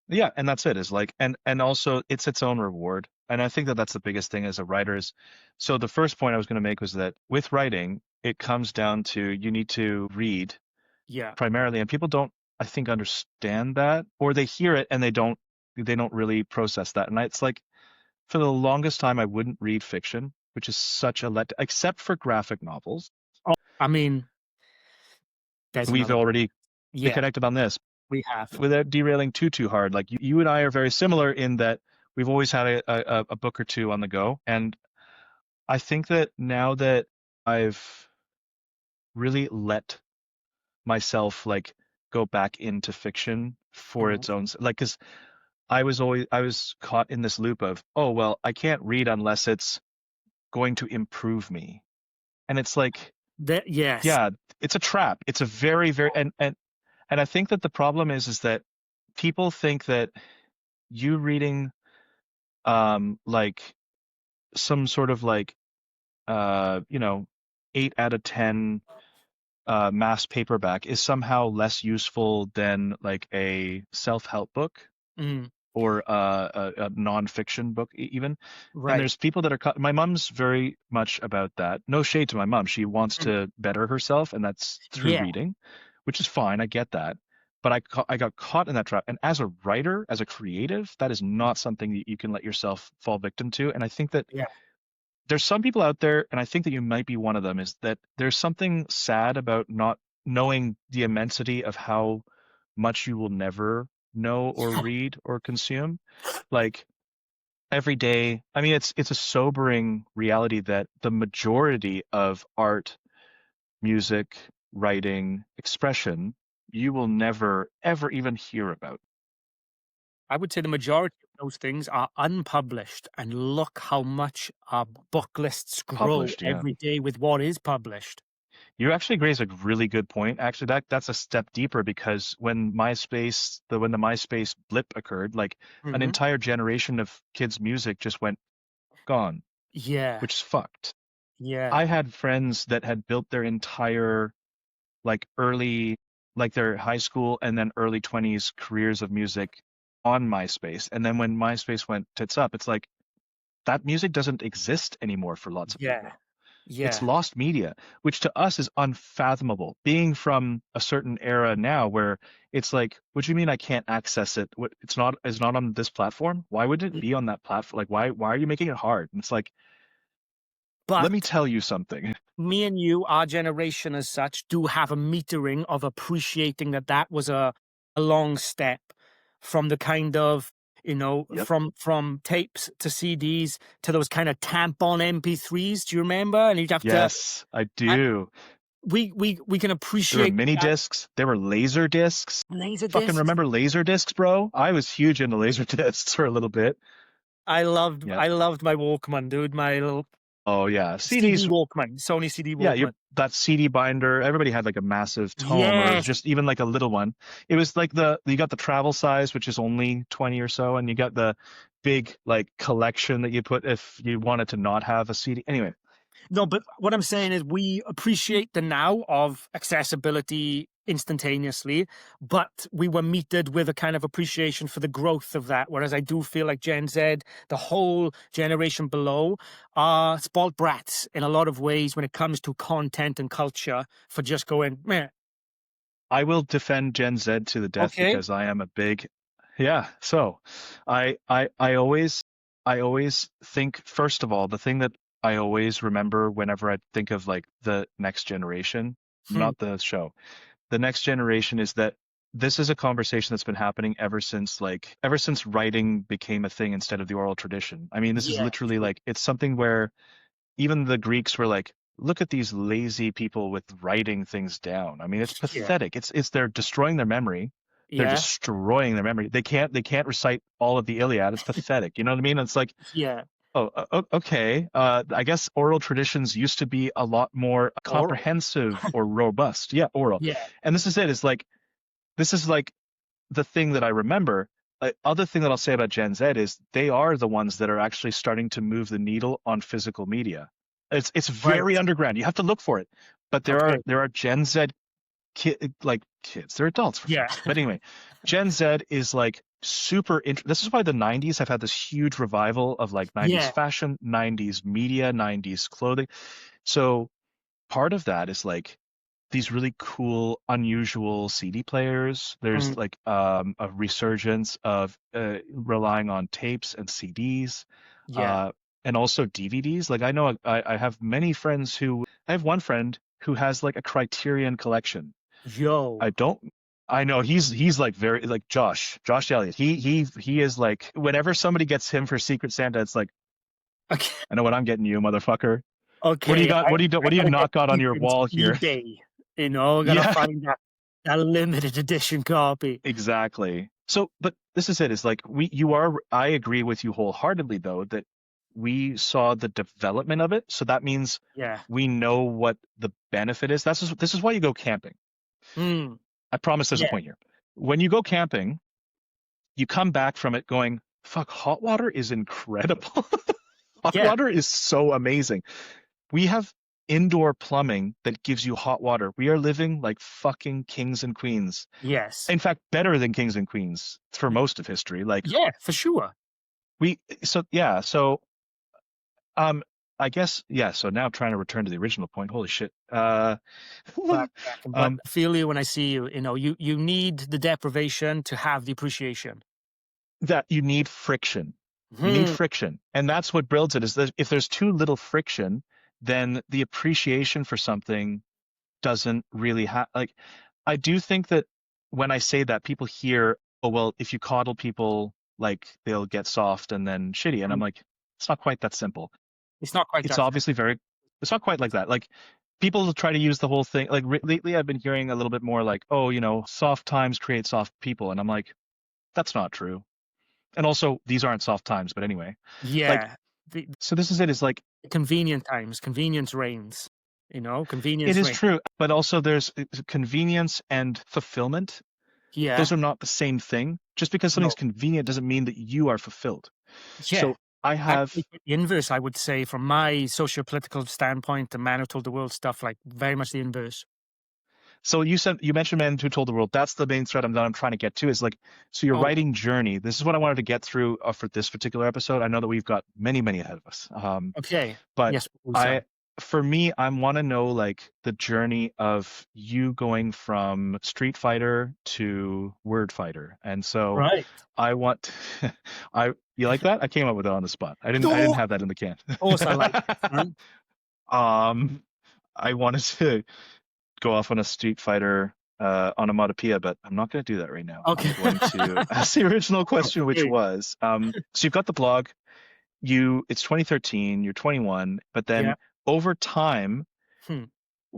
Yeah, and that's it is like and also it's its own reward. And I think that that's the biggest thing as a writer is so the first point I was going to make was that with writing, it comes down to you need to read Yeah. primarily and people don't I think understand that or they hear it and they don't really process that. And it's like for the longest time I wouldn't read fiction, which is such a except for graphic novels. Oh, I mean, there's We've another point. already been Yeah, connected on this we have. without derailing too hard. Like you and I are very similar in that we've always had a book or two on the go. And I think that now that I've really let myself like go back into fiction for Mhm. its own, like, because I was caught in this loop of, oh, well, I can't read unless it's going to improve me. And it's like, Yes. yeah, it's a trap. It's a very, and I think that the problem is that people think that you reading like some sort of like uh you know 8 out of 10 mass paperback is somehow less useful than like a self-help book Mm, or a non-fiction book even. And right. there's people that are my mom's very much about that. No shade to my mom, she wants Mm, to better herself and that's through yeah. reading, which is fine, I get that. But I got caught in that trap, and as a writer, as a creative, that is not something that you can let yourself fall victim to. And I think that Yeah. there's some people out there, and I think that you might be one of them, is that there's something sad about not knowing the immensity of how much you will never know or read or consume. Like every day, I mean, it's a sobering reality that the majority of art, music, writing, expression, you will never ever even hear about. I would say the majority of those things are unpublished, and look how much our book lists grow Published, yeah. every day with what is published. You actually raise a really good point. Actually, that's a step deeper because when the MySpace blip occurred, like an Hmm. entire generation of kids' music just went gone, Yeah. which is fucked. Yeah. I had friends that had built their entire like early, like their high school and then early 20s careers of music on MySpace. And then when MySpace went tits up, it's like that music doesn't exist anymore for lots of Yeah. people. It's Yeah. lost media, which to us is unfathomable. Being from a certain era now where it's like, what do you mean I can't access it? What it's not on this platform? Why would it be on that platform? Like why are you making it hard? And it's like, let me But tell you something. me and you, our generation as such, do have a metering of appreciating that that was a long step from the kind of, Yep. from tapes to CDs to those kind of tampon MP3s. Do you remember? And you'd have to, Yes, I uh, do. we can There were appreciate mini that. discs, there were laser discs. Laser Fucking discs. remember laser discs, bro? I was huge into laser discs for a little bit. Yeah. I loved my Walkman, dude. My little Oh yeah. CD CDs. Walkman, Sony CD Yeah, Walkman. that CD binder. Everybody had like a massive tome, or it was Yes. just even like a little one. It was like you got the travel size, which is only 20 or so, and you got the big like collection that you put if you wanted to not have a CD. Anyway, No, but what I'm saying is we appreciate the now of accessibility instantaneously, but we were meted with a kind of appreciation for the growth of that. Whereas I do feel like Gen Z, the whole generation below, are spoiled brats in a lot of ways when it comes to content and culture for just going, meh, I will defend Gen Z to the death okay. because I am a big, yeah. So, I always I always think, first of all, the thing that I always remember whenever I think of like the next generation, Hmm. not the show, the next generation is that this is a conversation that's been happening ever since writing became a thing instead of the oral tradition. I mean, this is Yeah, literally true. like, it's something where even the Greeks were like, look at these lazy people with writing things down. I mean, it's Yeah, pathetic. It's they're destroying their memory. They're yeah, destroying their memory. They can't recite all of the Iliad. It's pathetic. You know what I mean? It's like, yeah. oh, okay. I guess oral traditions used to be a lot more Oral. comprehensive or robust. Yeah, oral. Yeah, And this is it. Is like this is like the thing that I remember. Other thing that I'll say about Gen Z is they are the ones that are actually starting to move the needle on physical media. It's right. very underground. You have to look for it. But Okay. there are Gen Z kids. They're adults for Yeah, fuck's sake. But anyway, Gen Z is like this is why the 90s have had this huge revival of like 90s yeah. fashion, 90s media, 90s clothing. So part of that is like these really cool, unusual CD players. Mm, There's like a resurgence of relying on tapes and CDs, yeah. uh, and also DVDs. Like I know I have many friends who I have one friend who has like a Criterion collection. Yo. I don't. I know he's like very like Josh Elliott. He is like whenever somebody gets him for Secret Santa, it's like Okay. I know what I'm getting you, motherfucker. What do you Okay. got? What I do you gotta get not got on deep your into wall here? eBay. You know, I gotta Yeah, find that limited edition copy. exactly. So, but this is it. Is like I agree with you wholeheartedly, though, that we saw the development of it. So that means Yeah. we know what the benefit is. This is why you go camping. Mm, I promise there's a yeah. point here. When you go camping, you come back from it going, fuck, hot water is incredible. Hot Yeah. water is so amazing. We have indoor plumbing that gives you hot water. We are living like fucking kings and queens. Yes. In fact, better than kings and queens for most of history. Like Yeah, for sure. so um I guess yeah, so now I'm trying to return to the original point. Holy shit. Backtracking, but Um I feel you when I see you. You know, you need the deprivation to have the appreciation. that you need friction. You need Hmm. friction. And that's what builds it is that if there's too little friction, then the appreciation for something doesn't really have like I do think that when I say that people hear, oh well, if you coddle people like they'll get soft and then shitty. And I'm Mm. like, it's not quite that simple. It's not quite It's that obviously very it's not quite like that. Like people try to use the whole thing like lately I've been hearing a little bit more like, oh, soft times create soft people. And I'm like, that's not true. And also these aren't soft times, but anyway. Like yeah. The so this is it is like convenient times, convenience reigns. You know, it convenience is reigns. true, but also there's convenience and fulfillment. Yeah. Those are not the same thing. Just because something's No. convenient doesn't mean that you are fulfilled. Yeah. So I have, Actually, the inverse, I would say, from my socio-political standpoint, the man who told the world stuff, like very much the inverse. so you mentioned Man Who Told the World. That's the main thread I'm trying to get to is like, so your Oh, writing journey. This is what I wanted to get through for this particular episode. I know that we've got many ahead of us. okay. But Yes, I, so. for me, I want to know like the journey of you going from Street Fighter to Word Fighter. And so Right. I want, you like that? I came up with it on the spot. I didn't No. have that in the can. Of course I like it, man. Um, I wanted to go off on a Street Fighter onomatopoeia, but I'm not going to do that right now. Okay. I'm going to ask the original question, which Okay. was, so you've got the blog, it's 2013, you're 21, but Yeah. then over time, Hmm.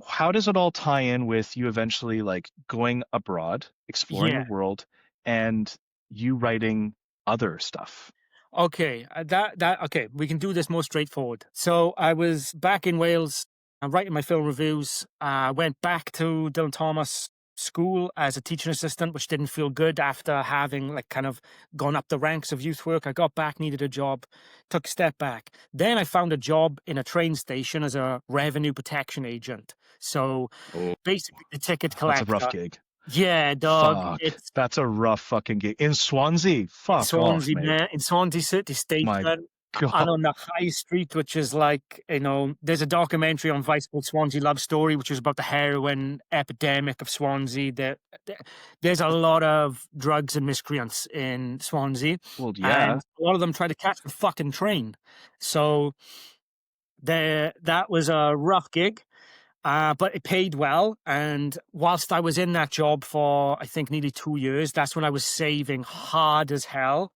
how does it all tie in with you eventually like going abroad, exploring the Yeah. world, and you writing other stuff? Okay. Okay. We can do this more straightforward. So I was back in Wales, writing my film reviews. Went back to Dylan Thomas school as a teaching assistant, which didn't feel good after having like kind of gone up the ranks of youth work. I got back, needed a job, took a step back. Then I found a job in a train station as a revenue protection agent. So Oh, basically the ticket that's a rough collector. gig. Yeah, dog. Fuck. It's That's a rough fucking gig. In Swansea. in Fuck off, Swansea, mate. man. In Swansea City My Station. and God. on the high street, which is like, there's a documentary on Vice called Swansea Love Story, which is about the heroin epidemic of Swansea. There's a lot of drugs and miscreants in Swansea, Well, and yeah. a lot of them try to catch the fucking train. So that was a rough gig. But it paid well. And whilst I was in that job for, I think, nearly 2 years, that's when I was saving hard as hell.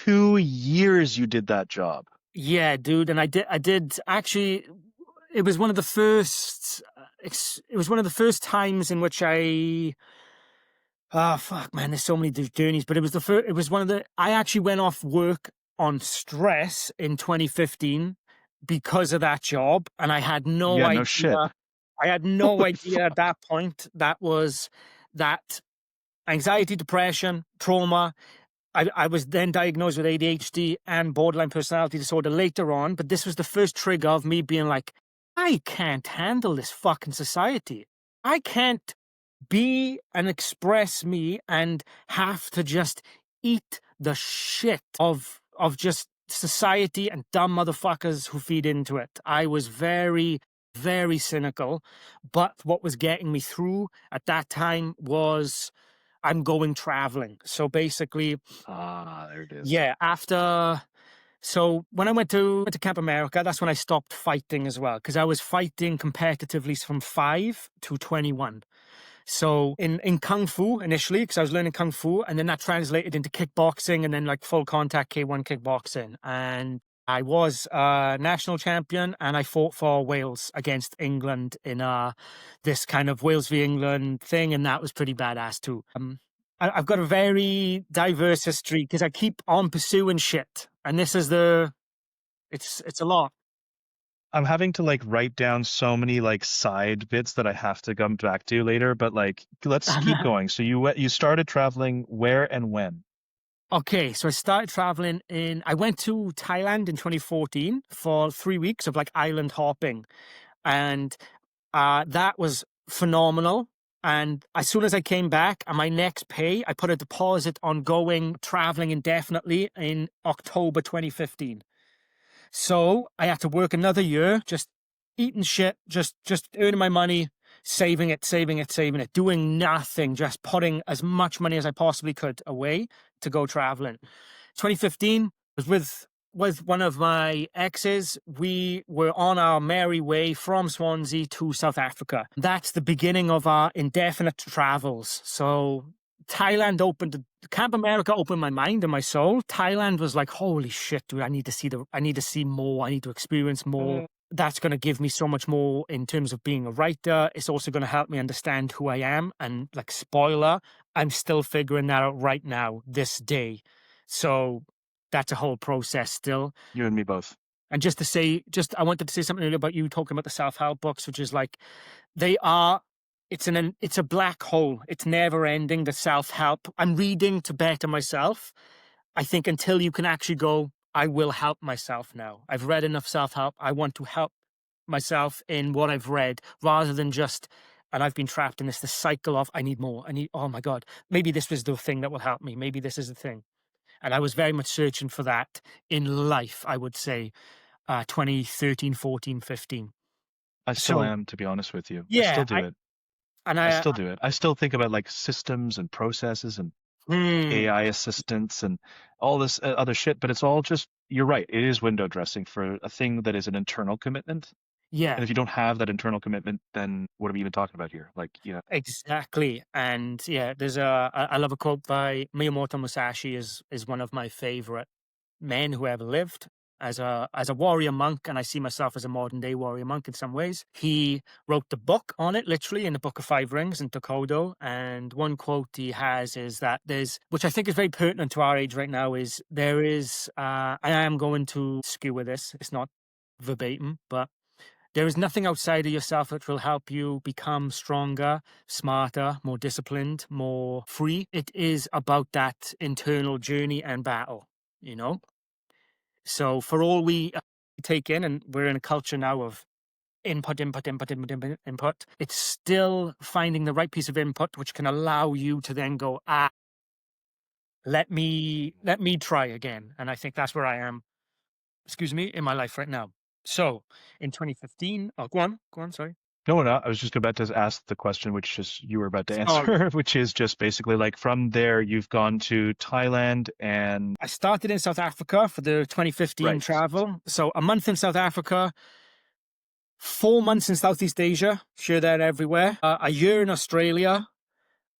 2 years you did that job. Yeah, dude. And I did actually, it was one of the first, it was one of the first times in which oh, fuck, man, there's so many journeys, but it was it was one of I actually went off work on stress in 2015 because of that job. And I had no Yeah, no shit. idea. I had no Holy idea at fuck. that point that anxiety, depression, trauma. I was then diagnosed with ADHD and borderline personality disorder later on, but this was the first trigger of me being like, I can't handle this fucking society. I can't be and express me and have to just eat the shit of just society and dumb motherfuckers who feed into it. I was very, very cynical, but what was getting me through at that time was I'm going traveling. So basically, Ah, there it is. yeah, so when I went to Camp America, that's when I stopped fighting as well, because I was fighting competitively from 5 to 21. So in Kung Fu initially, because I was learning Kung Fu, and then that translated into kickboxing and then like full contact K1 kickboxing. And I was a national champion, and I fought for Wales against England in this kind of Wales v England thing, and that was pretty badass too. I've got a very diverse history because I keep on pursuing shit, and this is it's a lot. I'm having to like write down so many like side bits that I have to come back to later, but like let's keep going. So you started traveling where and when? Okay, so I started traveling I went to Thailand in 2014 for 3 weeks of like island hopping. And that was phenomenal. And as soon as I came back on my next pay, I put a deposit on going traveling indefinitely in October 2015. So I had to work another year, just eating shit, just earning my money, saving it, doing nothing, just putting as much money as I possibly could away to go traveling. 2015 was with one of my exes. We were on our merry way from Swansea to South Africa. That's the beginning of our indefinite travels. So Camp America opened my mind and my soul. Thailand was like, holy shit, dude, I need to see more. I need to experience more. That's going to give me so much more in terms of being a writer. It's also going to help me understand who I am. And like, spoiler, I'm still figuring that out right now, this day. So that's a whole process still. You and me both. And I wanted to say something earlier about you talking about the self-help books, which is like, it's a black hole. It's never ending, the self-help. I'm reading to better myself. I think until you can actually go, I will help myself now. I've read enough self-help. I want to help myself in what I've read rather than and I've been trapped in the cycle of, I need more. Oh my God, maybe this was the thing that will help me. Maybe this is the thing. And I was very much searching for that in life, I would say, 2013, 14, 15. I still So, am, to be honest with you. I still yeah, do it. and I I, still do it. I still think about like systems and processes and hmm, AI assistants and all this other shit, but it's all just, you're right. It is window dressing for a thing that is an internal commitment. And yeah, if you don't have that internal commitment, then what are we even talking about here? Like, exactly. And yeah, I love a quote by Miyamoto Musashi is one of my favorite men who ever lived as a warrior monk, and I see myself as a modern day warrior monk in some ways. He wrote the book on it, literally in the Book of Five Rings in Tokodo. And one quote he has is that which I think is very pertinent to our age right now, I am going to skewer this. It's not verbatim, but there is nothing outside of yourself that will help you become stronger, smarter, more disciplined, more free. It is about that internal journey and battle, you know? So for all we take in, and we're in a culture now of input, it's still finding the right piece of input which can allow you to then go, let me try again. And I think that's where I am, excuse me, in my life right now. So in 2015, oh, go on, sorry. No, no, I was just about to ask the question which just you were about to Sorry. answer, which is just basically like from there you've gone to Thailand and I started in South Africa for the 2015 right. travel. So a month in South Africa, 4 months in Southeast Asia, sure they're everywhere, a year in Australia,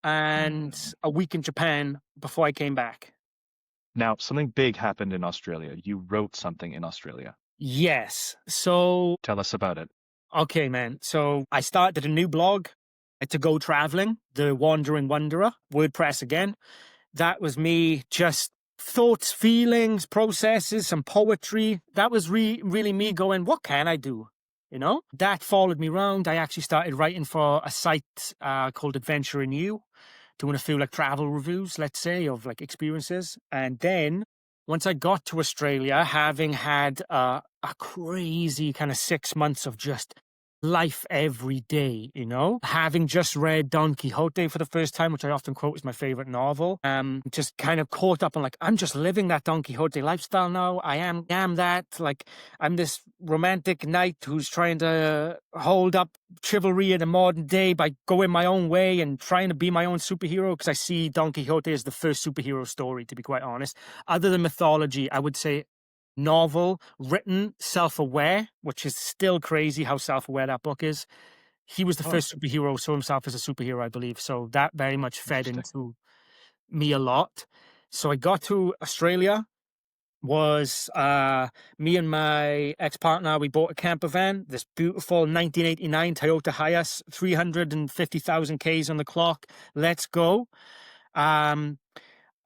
and Hmm. a week in Japan before I came back. Now, something big happened in Australia. You wrote something in Australia. Yes. So, Tell us about it. okay, man. So I started a new blog to go traveling, The Wandering Wanderer, WordPress again. That was me just thoughts, feelings, processes, some poetry. That was really me going, what can I do? You know, that followed me around. I actually started writing for a site called Adventure in You, doing a few like travel reviews, let's say, of like experiences. And then once I got to Australia, having had a crazy kind of 6 months of just life every day, you know, having just read Don Quixote for the first time, which I often quote as my favorite novel, just kind of caught up on like, I'm just living that Don Quixote lifestyle now. I am that, like, I'm this romantic knight who's trying to hold up chivalry in the modern day by going my own way and trying to be my own superhero, because I see Don Quixote as the first superhero story, to be quite honest. Other than mythology, I would say novel, written, self-aware, which is still crazy how self-aware that book is. He was the Oh, first superhero, saw himself as a superhero, I believe. So that very much fed interesting. into me a lot. So I got to Australia, was me and my ex-partner, we bought a camper van, this beautiful 1989 Toyota Hiace, 350,000 Ks on the clock. Let's go. Um,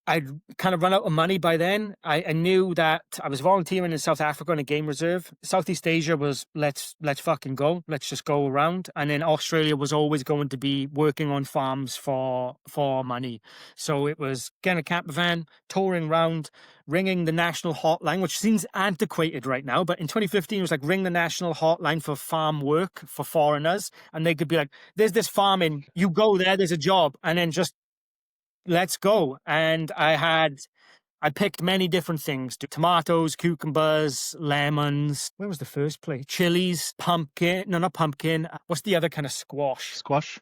I'd kind of run out of money by then. I knew that I was volunteering in South Africa in a game reserve. Southeast Asia was let's fucking go. Let's just go around. And then Australia was always going to be working on farms for money. So it was getting a camper van, touring around, ringing the national hotline, which seems antiquated right now. But in 2015, it was like ring the national hotline for farm work for foreigners. And they could be like, there's this farming, you go there, there's a job. And then just let's go. And I picked many different things: tomatoes, cucumbers, lemons. Where was the first place? Chilies, pumpkin. No, not pumpkin. What's the other kind of squash? Squash?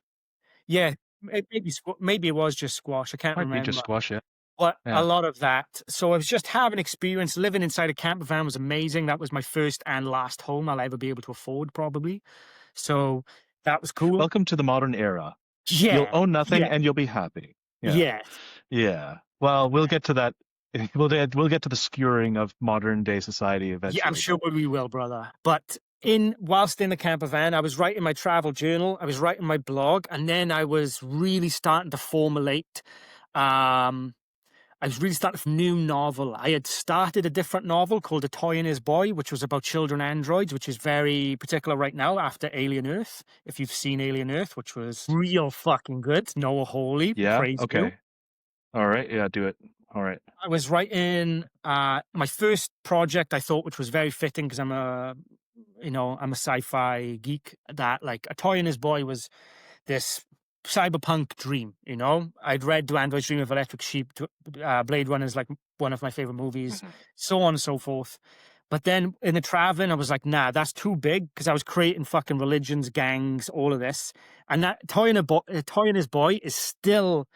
Yeah, maybe it was just squash. I can't Might be just remember. squash, yeah. But a Yeah. lot of that. So I was just having experience. Living inside a camper van was amazing. That was my first and last home I'll ever be able to afford, probably. So that was cool. Welcome to the modern era. You'll Yeah, own nothing yeah, and you'll be happy. Yeah. yeah. Yeah. Well, we'll get to that. We'll get to the skewering of modern day society Yeah, I'm eventually, sure but we will, brother. But whilst in the camper van, I was writing my travel journal, I was writing my blog, and then I was really starting to formulate. I was really starting a new novel. I had started a different novel called A Toy and His Boy, which was about children androids, which is very particular right now after Alien Earth. If you've seen Alien Earth, which was real fucking good. Noah Hawley, yeah. praise you. Okay. All right. Yeah, do it. All right. I was writing my first project, I thought, which was very fitting because I'm a sci-fi geek, that like A Toy and His Boy was this cyberpunk dream, you know. I'd read Do Androids Dream of Electric Sheep, Blade Runner is like one of my favorite movies, Mhm. so on and so forth. But then in the traveling, I was like, nah, that's too big, because I was creating fucking religions, gangs, all of this. And that A Toy and His Boy is still,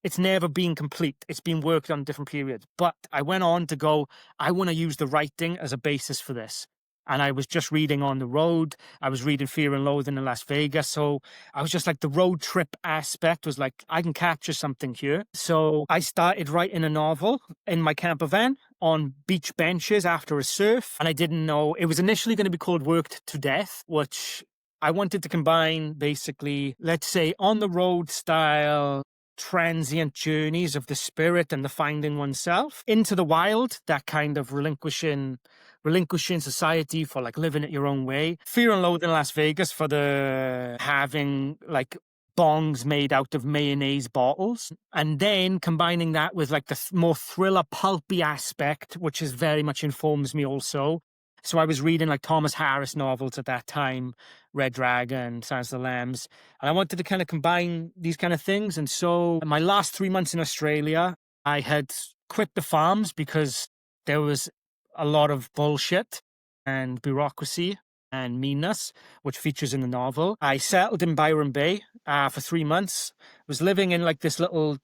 it's never been complete. It's been worked on different periods. But I went on to go, I want to use the writing as a basis for this. And I was just reading On the Road. I was reading Fear and Loathing in Las Vegas. So I was just like, the road trip aspect was like, I can capture something here. So I started writing a novel in my camper van on beach benches after a surf. And I didn't know, it was initially going to be called Worked to Death, which I wanted to combine basically, let's say, on the road style transient journeys of the spirit and the finding oneself into the wild, that kind of relinquishing society for like living it your own way. Fear and Loathing in Las Vegas for the having like bongs made out of mayonnaise bottles, and then combining that with like the more thriller pulpy aspect, which is very much informs me also. So I was reading like Thomas Harris novels at that time, Red Dragon, Silence of the Lambs, and I wanted to kind of combine these kind of things. And so my last 3 months in Australia, I had quit the farms because there was a lot of bullshit and bureaucracy and meanness, which features in the novel. I settled in Byron Bay for 3 months. Was living in like this little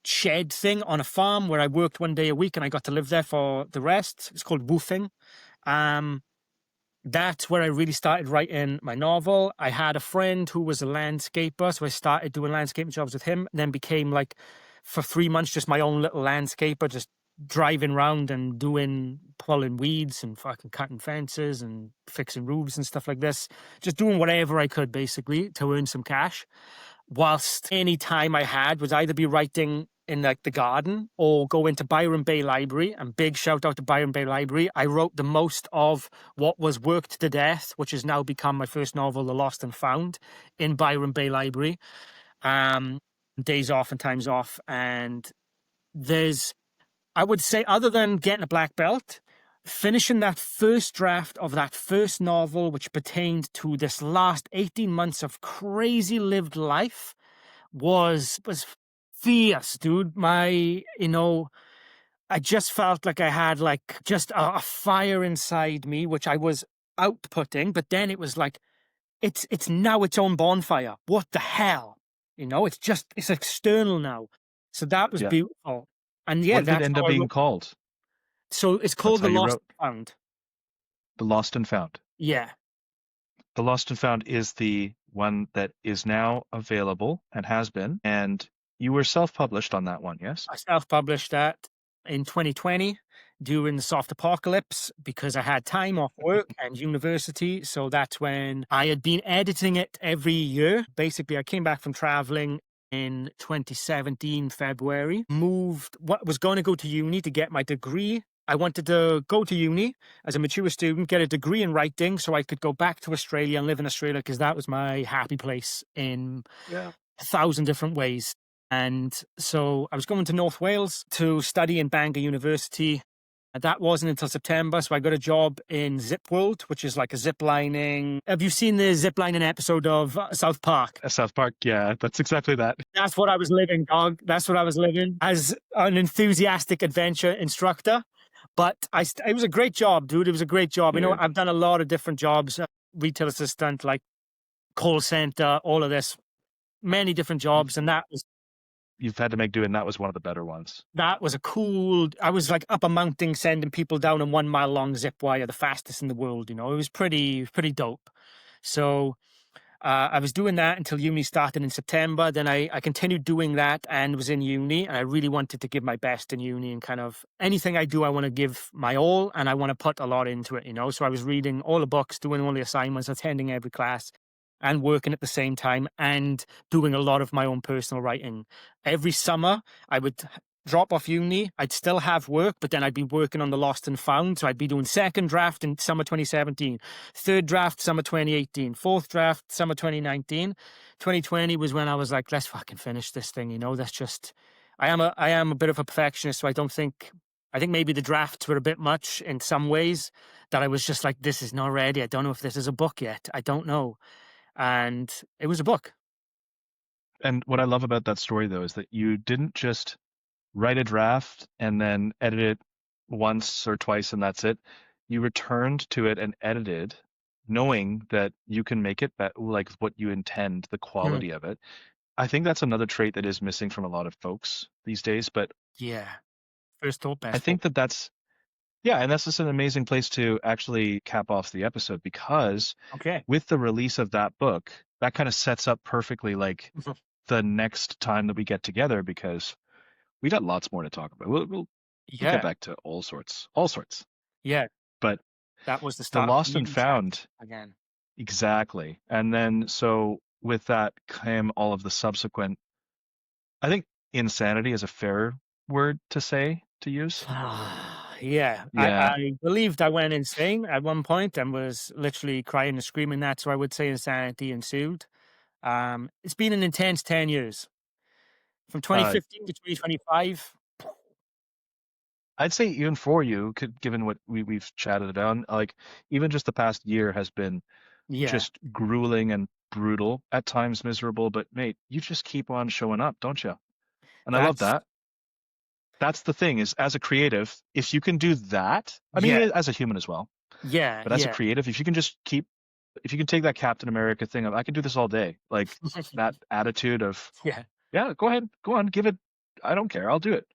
shed thing on a farm where I worked 1 day a week, and I got to live there for the rest. It's called woofing. Um, that's where I really started writing my novel. I had a friend who was a landscaper, so I started doing landscaping jobs with him, and then became like, for 3 months, just my own little landscaper, just driving around and pulling weeds and fucking cutting fences and fixing roofs and stuff like this. Just doing whatever I could basically to earn some cash. Whilst any time I had was either be writing in like the garden or go into Byron Bay Library, and big shout out to Byron Bay Library. I wrote the most of what was Worked to Death, which has now become my first novel, The Lost and Found, in Byron Bay Library. Days off and times off. And I would say, other than getting a black belt, finishing that first draft of that first novel, which pertained to this last 18 months of crazy lived life, was fierce, dude. I just felt like I had like just a fire inside me, which I was outputting, but then it was like, it's now its own bonfire. What the hell? It's external now. So that was Yeah. beautiful. And yeah, What did it that's end how up I being wrote. called? So it's That's called how The you Lost wrote and Found. The Lost and Found. Yeah. The Lost and Found is the one that is now available and has been, and you were self-published on that one, yes? I self-published that in 2020 during the soft apocalypse because I had time off work and university. So that's when I had been editing it every year. Basically, I came back from traveling in 2017, February, was going to go to uni to get my degree. I wanted to go to uni as a mature student, get a degree in writing so I could go back to Australia and live in Australia, because that was my happy place in Yeah. 1,000 different ways. And so I was going to North Wales to study in Bangor University. That wasn't until September. So I got a job in Zip World, which is like a zip lining. Have you seen the zip lining episode of South Park? South Park, yeah, that's exactly that. That's what I was living, dog. That's what I was living as an enthusiastic adventure instructor. But it was a great job, dude. It was a great job. Yeah. I've done a lot of different jobs, retail assistant, like call center, all of this, many different jobs. And You've had to make do, and that was one of the better ones. that was I was like up a mountain sending people down a 1 mile long zip wire, the fastest in the world. It was pretty dope. So I was doing that until uni started in September. Then I continued doing that and was in uni, and I really wanted to give my best in uni, and kind of anything I do, I want to give my all, and I want to put a lot into it, So I was reading all the books, doing all the assignments, attending every class, and working at the same time, and doing a lot of my own personal writing. Every summer, I would drop off uni. I'd still have work, but then I'd be working on The Lost and Found. So I'd be doing second draft in summer 2017, third draft summer 2018, fourth draft summer 2019. 2020 was when I was like, let's fucking finish this thing. That's just, I am a bit of a perfectionist. So I think maybe the drafts were a bit much in some ways, that I was just like, this is not ready. I don't know if this is a book yet. I don't know. And it was a book. And what I love about that story, though, is that you didn't just write a draft and then edit it once or twice and that's it. You returned to it and edited, knowing that you can make it like what you intend, the quality of it. I think that's another trait that is missing from a lot of folks these days. But yeah, first thought, best I think thought. and that's just an amazing place to actually cap off the episode, because Okay. with the release of that book, that kind of sets up perfectly like the next time that we get together, because we got lots more to talk about. We'll get back to all sorts. Yeah. But that was the The start. Lost and Found again. Exactly. And then so with that came all of the subsequent, I think insanity is a fair word to use. Yeah. I believed I went insane at one point and was literally crying and screaming that. So I would say insanity ensued. It's been an intense 10 years. From 2015 to 2025. I'd say even for you, given what we've chatted about, like even just the past year has been just grueling and brutal, at times miserable, but mate, you just keep on showing up, don't you? And I love that. That's the thing is, as a creative, if you can do that, I mean, Yeah, as a human as well, yeah, but as a yeah, creative, if you can just keep, if you can take that Captain America thing of, I can do this all day, like that attitude of, yeah. yeah, go ahead, go on, give it, I don't care, I'll do it.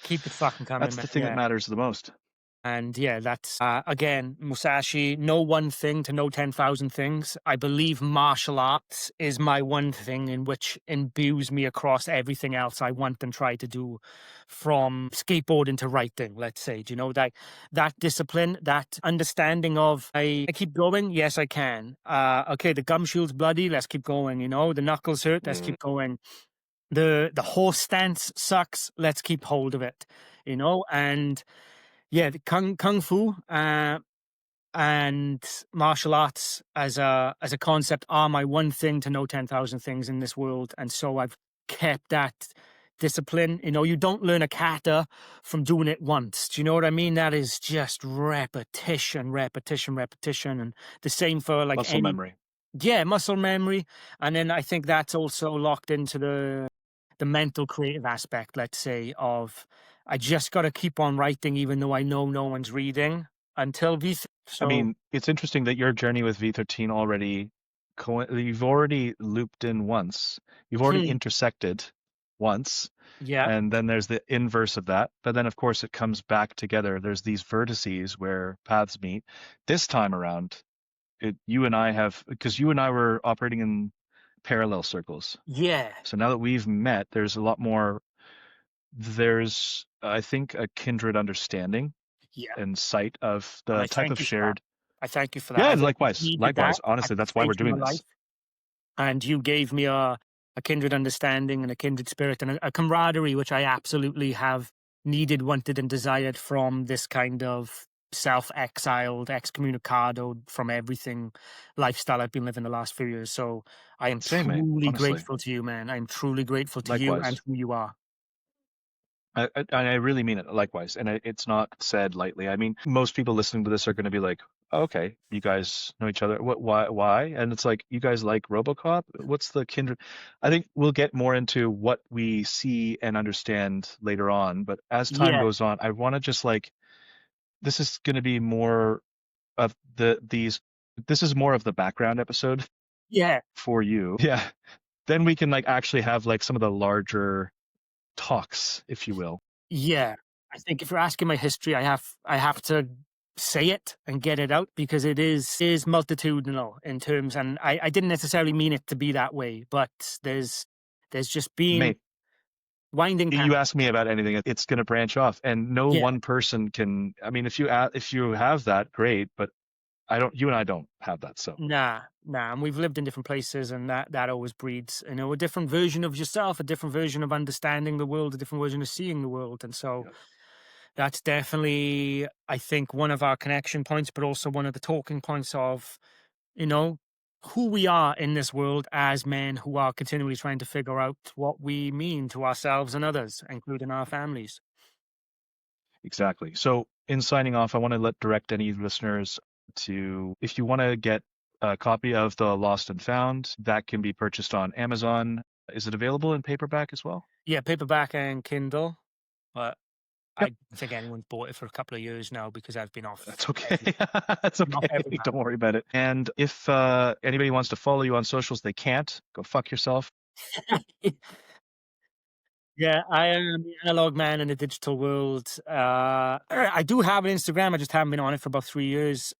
Keep it fucking coming, That's man. the thing that Yeah. matters the most. And yeah, that's again, Musashi, no one thing to know 10,000 things. I believe martial arts is my one thing in which imbues me across everything else I want and try to do, from skateboarding to writing, let's say. Do you know that discipline, that understanding of I keep going, yes I can. Okay, the gum shield's bloody, let's keep going, you know, the knuckles hurt, let's Mm. keep going. The horse stance sucks, let's keep hold of it, you know, and yeah, the kung fu and martial arts as a concept are my one thing to know 10,000 things in this world, and so I've kept that discipline. You know, you don't learn a kata from doing it once. Do you know what I mean? That is just repetition, repetition, repetition, and the same for like Muscle any memory. yeah, muscle memory. And then I think that's also locked into the mental creative aspect, let's say, of I just got to keep on writing even though I know no one's reading until V. I So mean, it's interesting that your journey with V13 already, you've already looped in once, you've already intersected once, yeah, and then there's the inverse of that. But then, of course, it comes back together. There's these vertices where paths meet. This time around, you and I have, because you and I were operating in parallel circles. yeah, So now that we've met, there's a lot more, there's, I think, a kindred understanding yeah. and sight of And the I type thank of you for that. shared. I thank you for that. Yeah, I and think I likewise, needed that likewise. at Honestly, this that's why we're stage in my doing life. this. And you gave me a kindred understanding and a kindred spirit and a camaraderie, which I absolutely have needed, wanted, and desired from this kind of self-exiled, excommunicado from everything lifestyle I've been living the last few years. So I am Same, mate. truly Honestly, grateful to you, man. I'm truly grateful to you and likewise. who you are. I really mean it. Likewise, and it's not said lightly. I mean, most people listening to this are going to be like, "Okay, you guys know each other. What? Why? Why?" And it's like, "You guys like RoboCop? What's the kindred?" I think we'll get more into what we see and understand later on. But as time Yeah, goes on, I want to just like, this is going to be more of these. This is more of the background episode yeah, for you. Yeah. Then we can like actually have like some of the larger talks, if you will. yeah. I think if you're asking my history, I have to say it and get it out because it is multitudinal in terms, and I didn't necessarily mean it to be that way, but there's just been Mate, winding path. you ask me about anything, it's going to branch off, and no Yeah, one person can. I mean, if you have that, great, but I don't. You and I don't have that, so nah, and we've lived in different places, and that always breeds, you know, a different version of yourself, a different version of understanding the world, a different version of seeing the world, and so yeah, that's definitely, I think, one of our connection points, but also one of the talking points of, you know, who we are in this world as men who are continually trying to figure out what we mean to ourselves and others, including our families. exactly. So in signing off, I want to let direct any listeners to, if you want to get a copy of the Lost and Found, that can be purchased on Amazon. Is it available in paperback as well? Yeah, paperback and Kindle, but I Yep. don't think anyone's bought it for a couple of years now because I've been off That's okay. every, That's been off okay. everywhere. Don't worry about it. And if anybody wants to follow you on socials, they can't. Go fuck yourself. Yeah, I am the analog man in the digital world. I do have an Instagram. I just haven't been on it for about 3 years.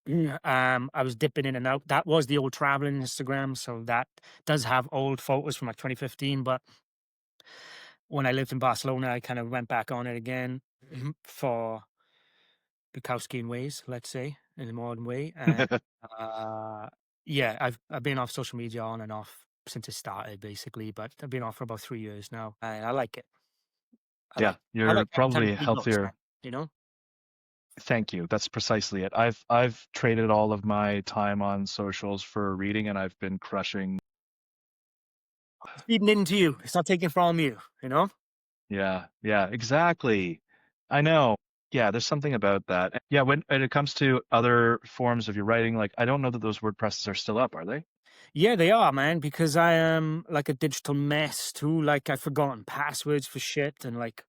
I was dipping in and out. That was the old traveling Instagram, so that does have old photos from like 2015. But when I lived in Barcelona, I kind of went back on it again for Bukowskian ways, let's say, in a modern way. And uh, yeah, I've been off social media on and off since it started, basically. But I've been off for about 3 years now, and I like it. I Yeah, like I you're like every time probably it looks, man, healthier. you know? Thank you. That's precisely it. I've traded all of my time on socials for reading, and I've been crushing. It's feeding into you. It's not taking from you, you know? Yeah, yeah, exactly. I know. Yeah, there's something about that. Yeah, when it comes to other forms of your writing, like I don't know that those WordPresses are still up, are they? Yeah, they are, man, because I am like a digital mess too. Like I've forgotten passwords for shit and like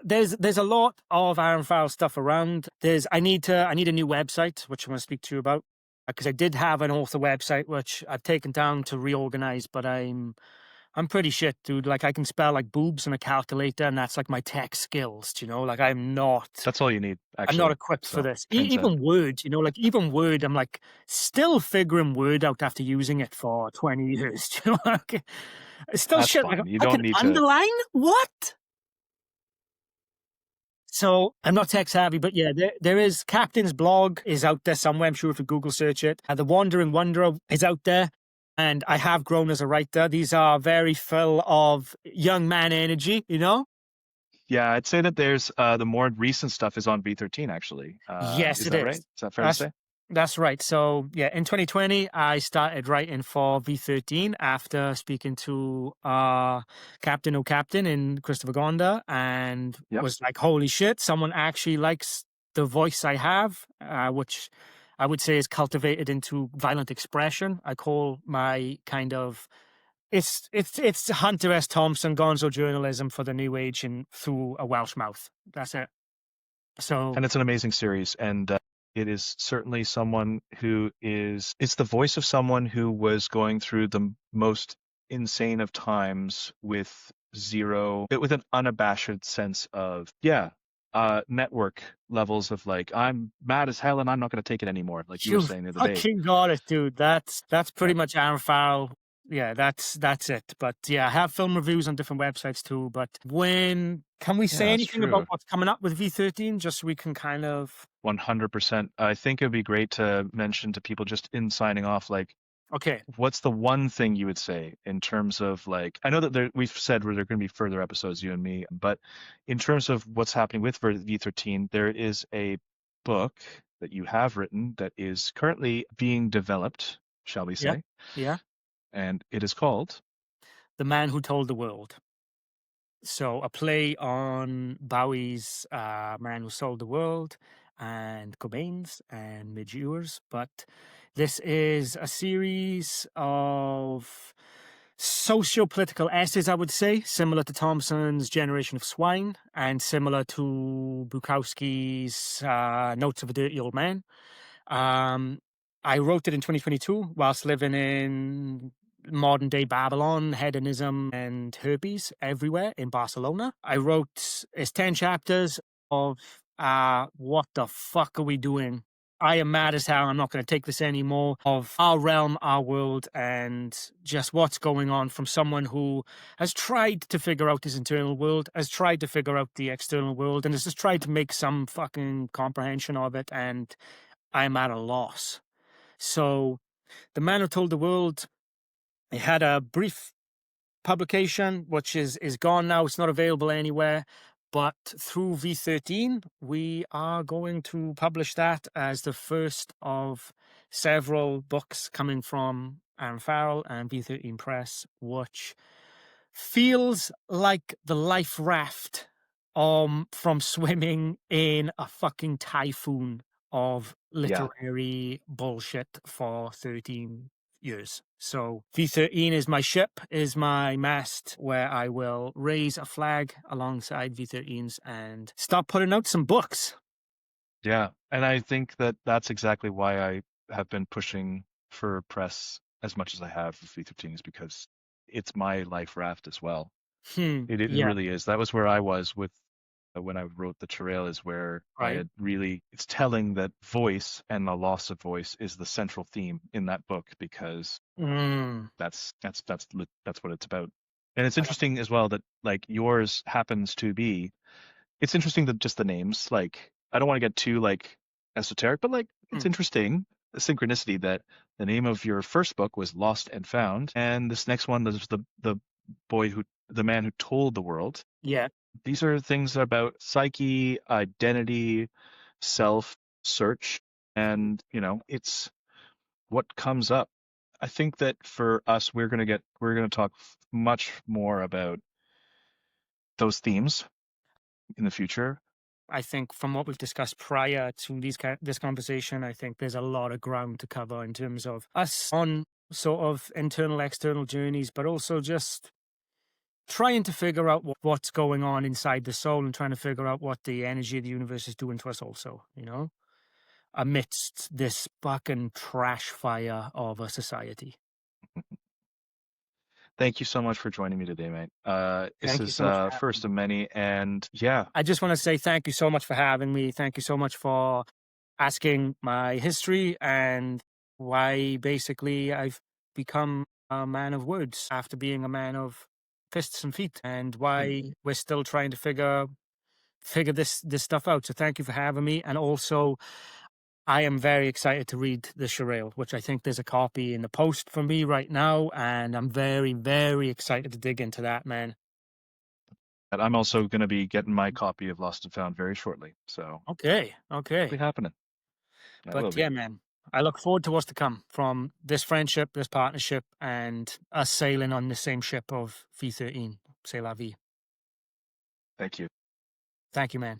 There's a lot of Aaron Farrell stuff around. I need a new website, which I want to speak to you about, because I did have an author website which I've taken down to reorganize, but I'm pretty shit, dude. Like I can spell like boobs on a calculator, and that's like my tech skills, you know. Like That's all you need, I'm not actually. equipped for So this. turns out, Even Word, you know, like even Word, I'm like still figuring Word out after using it for 20 years. You know, like, it's still that's shit. Like fine. You I don't can need to. underline what? So I'm not tech savvy, but yeah, there is Captain's blog is out there somewhere. I'm sure if you Google search it. The Wandering Wanderer is out there. And I have grown as a writer. These are very full of young man energy, you know? Yeah, I'd say that there's the more recent stuff is on V13 actually. Yes, Is it that right? is. Is that fair to That's say? that's right. So yeah, in 2020, I started writing for V13 after speaking to Captain O'Captain in Christopher Gonda, and Yep. was like, "Holy shit! Someone actually likes the voice I have," which I would say is cultivated into violent expression. I call my kind of it's Hunter S. Thompson gonzo journalism for the new age and through a Welsh mouth. That's it. So And it's an amazing series, and it is certainly someone who is. It's the voice of someone who was going through the most insane of times with with an unabashed sense of, yeah, network levels of like, I'm mad as hell and I'm not going to take it anymore, like you were you saying the other day. fucking got it, dude. That's Yeah, pretty much Aaron Farrell. Yeah, that's it. But yeah, I have film reviews on different websites too. But when can we yeah, say that's anything about true. what's coming up with V13, just so we can kind of 100%. I think it would be great to mention to people just in signing off, like, okay. what's the one thing you would say in terms of like, I know that we've said where there are going to be further episodes, you and me, but in terms of what's happening with V13, there is a book that you have written that is currently being developed, shall we Yeah, say, yeah. and it is called, The Man Who Told the World. So a play on Bowie's Man Who Sold the World and Cobain's and Midge Ure's. But this is a series of socio-political essays, I would say, similar to Thompson's Generation of Swine and similar to Bukowski's Notes of a Dirty Old Man. Um, I wrote it in 2022 whilst living in modern day Babylon, hedonism, and herpes everywhere in Barcelona. I wrote it's 10 chapters of what the fuck are we doing? I am mad as hell. I'm not going to take this anymore of our realm, our world, and just what's going on from someone who has tried to figure out his internal world, has tried to figure out the external world, and has just tried to make some fucking comprehension of it. And I'm at a loss. So, The Man Who Told the World, it had a brief publication, which is gone now. It's not available anywhere. But through V13, we are going to publish that as the first of several books coming from Aaron Farrell and V13 Press, which feels like the life raft from swimming in a fucking typhoon of yeah, literary bullshit for 13 years. So V13 is my ship, is my mast, where I will raise a flag alongside V13s and start putting out some books. yeah. And I think that that's exactly why I have been pushing for press as much as I have with V13 is because it's my life raft as well. It Yeah, really is. That was where I was with when I wrote The Trail is where I right. had really, it's telling that voice and the loss of voice is the central theme in that book because Mm. that's what it's about. And it's interesting as well that like yours happens to be, it's interesting that just the names, like I don't want to get too like esoteric, but like it's Mm. interesting the synchronicity that the name of your first book was Lost and Found, and this next one is the man who told the world. Yeah, These are things about psyche, identity, self search, and it's what comes up. I think that for us, we're going to talk much more about those themes in the future. I think from what we've discussed prior to this conversation, I think there's a lot of ground to cover in terms of us on sort of internal, external journeys, but also just trying to figure out what's going on inside the soul and trying to figure out what the energy of the universe is doing to us also, amidst this fucking trash fire of a society. Thank you so much for joining me today, mate. This Thank you is so much for having first me. of many, and yeah, I just want to say thank you so much for having me. Thank you so much for asking my history and why basically I've become a man of words after being a man of fists and feet, and why we're still trying to figure this stuff out. So thank you for having me. And also, I am very excited to read the Shirelle, which I think there's a copy in the post for me right now, and I'm very, very excited to dig into that, man. and I'm also going to be getting my copy of Lost and Found very shortly, so Okay, it'll be okay. happening. That But will be. yeah, man, I look forward to what's to come from this friendship, this partnership, and us sailing on the same ship of V13. C'est la vie. Thank you. Thank you, man.